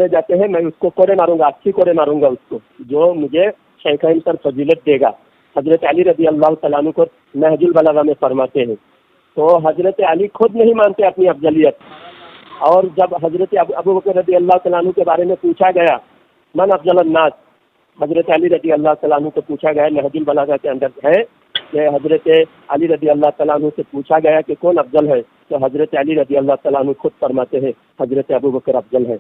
جاتے ہیں میں اس کو کوڑے ماروں گا، 80 کوڑے ماروں گا اس کو جو مجھے شیخین پر فضیلت دے گا۔ حضرت علی رضی اللہ تعالیٰ عنہ کو نہج البلاغہ میں فرماتے ہیں۔ تو حضرت علی خود نہیں مانتے اپنی افضلیت، اور جب حضرت ابو بکر رضی اللہ تعالیٰ عنہ کے بارے میں پوچھا گیا من افضل الناس، حضرت علی رضی اللہ تعالیٰ عنہ کو پوچھا گیا، نہج البلاغہ کے اندر ہے کہ حضرت علی رضی اللہ تعالیٰ عنہ سے پوچھا گیا کہ کون افضل ہے، تو حضرت علی رضی اللہ تعالیٰ عنہ خود فرماتے ہیں حضرت ابو بکر افضل ہے۔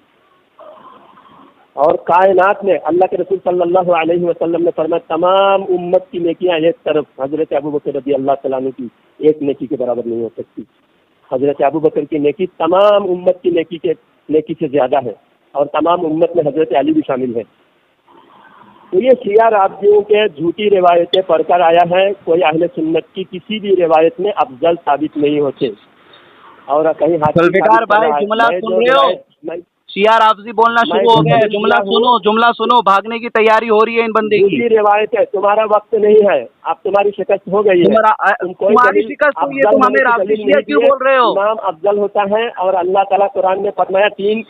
اور کائنات میں اللہ کے رسول صلی اللہ علیہ وسلم نے فرمایا تمام امت کی نیکیاں ایک طرف، حضرت ابو بکر رضی اللہ تعالیٰ عنہ کی ایک نیکی کے برابر نہیں ہو سکتی۔ حضرت ابو بکر کی نیکی تمام امت کی نیکی سے زیادہ ہے، اور تمام امت میں حضرت علی بھی شامل ہے۔ تو یہ شیعہ رافضیوں کے جھوٹی روایتیں پڑھ کر آیا ہے، کوئی اہل سنت کی کسی بھی روایت میں افضل ثابت نہیں ہوتے۔ اور کہیں شیعہ رافضی بولنا شروع ہو گیا ہے، جملہ سنو، بھاگنے کی تیاری ہو رہی ہے ان بندے کی۔ روایت ہے، تمہارا وقت نہیں ہے، اب تمہاری شکست ہو گئی ہے، تمہاری شکست ہوئی ہے، تم ہمیں رافضی شیعہ کیوں بول رہے ہو؟ امام افضل ہوتا ہے، اور اللہ تعالیٰ قرآن میں فرمایا تین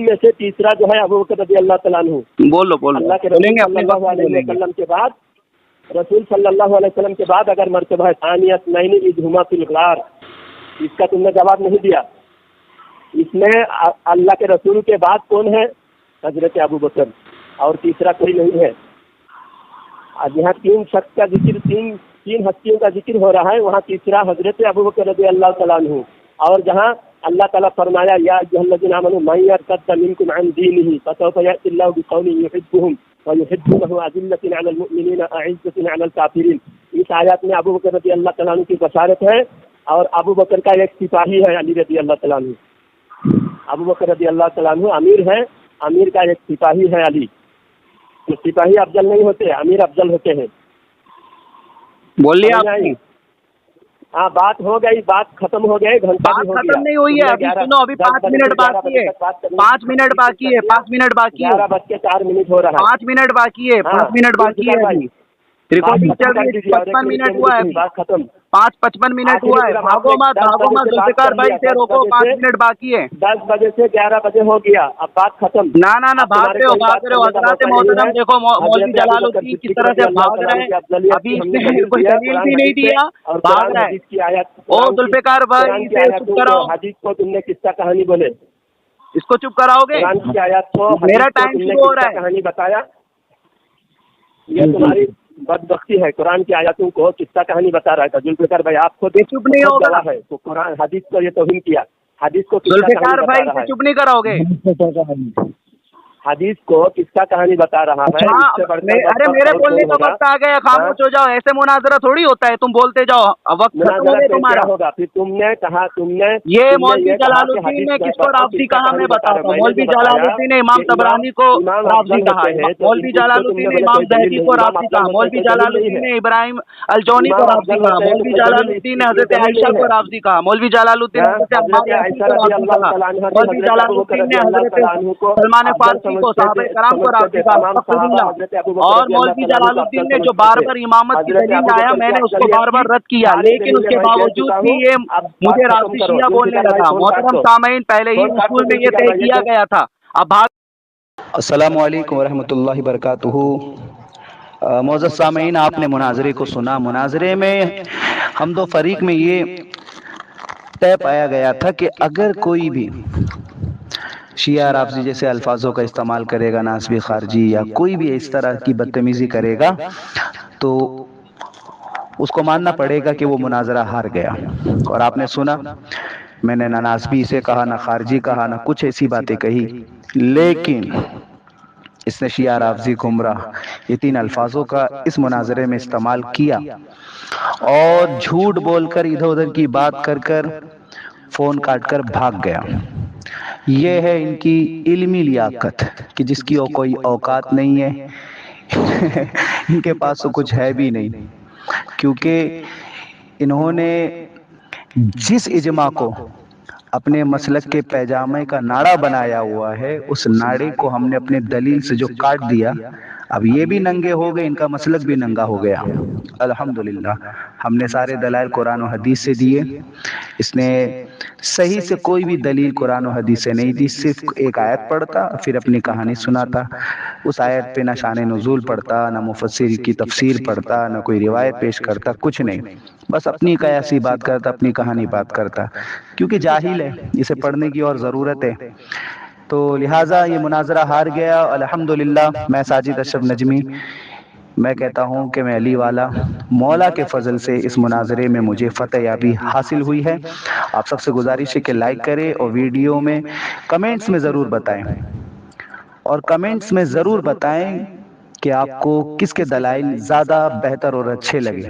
میں سے تیسرا جو ہے ابو بکر رضی اللہ تعالیٰ عنہ۔ بولو اللہ کے رسول صلی اللہ علیہ وسلم کے بعد، رسول صلی اللہ علیہ وسلم کے بعد اگر مرتبہ ثانی اثنین اذ ہما فی الغار، اس کا تم نے جواب نہیں دیا۔ اس میں اللہ کے رسول کے بعد کون ہے؟ حضرت ابو بکر، اور تیسرا کوئی نہیں ہے۔ اب یہاں 3 شخص کا ذکر تین ہستیوں کا ذکر ہو رہا ہے وہاں تیسرا حضرت ابوبکر رضی اللہ تعالیٰ عنہ، اور جہاں اللہ تعالیٰ فرمایا یا ایھا الذین آمنوا من یرتد منکم عن دینہ فسوف یأتی اللہ بقوم یحبهم ویحبونہ اذلۃ علی المؤمنین اعزۃ علی الکافرین۔ اس آیات میں ابوبکر رضی اللہ تعالیٰ عنہ کی بشارت ہے، اور ابوبکر کا ایک سپاہی ہے علی رضی اللہ تعالیٰ عنہ۔ ابوبکر رضی اللہ تعالیٰ عنہ امیر ہے، امیر کا ایک سپاہی ہے علی۔ تو سپاہی افضل نہیں ہوتے، امیر افضل ہوتے ہیں۔ بول لیا آپ نے؟ ہاں بات ہو گئی، بات ختم ہو گئی، گھنٹہ بات ختم نہیں ہوئی ہے، ابھی سنو، ابھی 5 منٹ باقی ہے، 5 منٹ باقی ہے، 5 منٹ باقی ہے، 11:04 ہو رہا ہے، 5 منٹ باقی ہے، 5 منٹ باقی ہے ابھی۔ ریکارڈنگ چل رہی ہے، 55 منٹ ہوا ہے، بات ختم، 55 منٹ ہوا ہے، بھاگو مت ذوالفقار بھائی سے روکو، 5 منٹ باقی ہے۔ 10 بجے سے 11 بجے ہو گیا، اب بات ختم۔ نہ بھاگ رہے ہو حضرات محترم، دیکھو مولوی جلال الدین کس طرح سے بھاگ رہے ہیں، ابھی اس نے کوئی دلیل بھی نہیں دیا، بھاگ رہا ہے۔ او ذوالفقار بھائی سے چپ کراؤ، حدیث کو تم نے قصہ کہانی بولے، اس کو چپ کراؤ گے؟ قرآن کی آیات کو میرا ٹائم شروع ہو رہا ہے۔ کہانی بتایا، یہ تمہاری بدبختی ہے، قرآن کی آیاتوں کو قصہ کہانی بتا رہا تھا ذوالفقار بھائی، آپ کو چپ نہیں ہوگا ہے تو قرآن حدیث کو یہ توہین کیا، حدیث کو ذوالفقار بھائی سے چپ نہیں کراؤ گے؟ حدیث کو قصہ کہانی بتا رہا ہے۔ ارے میرے بولنے کا وقت آ گیا، خاموش ہو جاؤ، ایسے مناظرہ تھوڑی ہوتا ہے، تم بولتے جاؤ، وقت ختم ہو گیا تمہارا۔ ہوگا پھر تم نے کہا، تم نے یہ مولوی جلال الدین نے کس کو رافضی کہا میں بتاتا ہوں۔ مولوی جلال الدین نے امام طبرانی کو رافضی کہا، مولوی جلال الدین نے امام ذہبی کو رافضی کہا، مولوی جلال الدین نے ابراہیم الجونی کو رافضی کہا، مولوی جلال الدین نے حضرت عائشہ کو رافضی کہا، مولوی جلال الدین نے حضرت عمار یاسین کو رافضی کہا، مولوی جلال الدین نے حضرت سلمان فارسی کو، صحابہ کرام کو رافضی کہا، اور مولوی جلال الدین نے جو بار بار امامت کی دلیل لایا، میں نے اس کو بار بار رد کیا، لیکن اس کے باوجود بھی یہ مجھے رافضی شیعہ بولنے لگا۔ محترم سامعین، پہلے ہی اصول میں یہ طے کیا گیا تھا، اب السلام علیکم ورحمۃ اللہ وبرکاتہ۔ معزز سامعین، آپ نے مناظرے کو سنا۔ مناظرے میں ہم دو فریق میں یہ طے پایا گیا تھا کہ اگر کوئی بھی شیعہ رافضی جیسے الفاظوں کا استعمال کرے گا، ناسبی خارجی یا کوئی بھی اس طرح کی بدتمیزی کرے گا، تو اس کو ماننا پڑے گا کہ وہ مناظرہ ہار گیا۔ اور آپ نے سنا، میں نے نہ ناسبی سے کہا، نہ خارجی کہا، نہ کچھ ایسی باتیں کہی، لیکن اس نے شیعہ رافضی گمراہ یہ 3 الفاظوں کا اس مناظرے میں استعمال کیا، اور جھوٹ بول کر ادھر ادھر کی بات کر کر فون کاٹ کر بھاگ گیا۔ یہ ہے ان کی علمی لیاقت، کہ جس کی کوئی اوقات نہیں ہے، ان کے پاس تو کچھ ہے بھی نہیں، کیونکہ انہوں نے جس اجماع کو اپنے مسلک کے پیجامے کا ناڑا بنایا ہوا ہے، اس ناڑے کو ہم نے اپنے دلیل سے جو کاٹ دیا، اب یہ بھی ننگے ہو گئے، ان کا مسلک بھی ننگا ہو گیا۔ الحمدللہ ہم نے سارے دلائل قرآن و حدیث سے دیے، اس نے صحیح سے کوئی بھی دلیل قرآن و حدیث سے نہیں دی، صرف ایک آیت پڑھتا پھر اپنی کہانی سناتا، اس آیت پہ نہ شان نزول پڑھتا، نہ مفسر کی تفسیر پڑھتا، نہ کوئی روایت پیش کرتا، کچھ نہیں، بس اپنی قیاسی بات کرتا، اپنی کہانی بات کرتا، کیونکہ جاہل ہے، اسے پڑھنے کی اور ضرورت ہے، تو لہٰذا یہ مناظرہ ہار گیا۔ الحمدللہ میں ساجد اشرف نجمی، میں کہتا ہوں کہ میں علی والا مولا کے فضل سے اس مناظرے میں مجھے فتح یابی حاصل ہوئی ہے۔ آپ سب سے گزارش ہے کہ لائک کریں اور ویڈیو میں کمنٹس میں ضرور بتائیں، اور کمنٹس میں ضرور بتائیں کہ آپ کو کس کے دلائل زیادہ بہتر اور اچھے لگے۔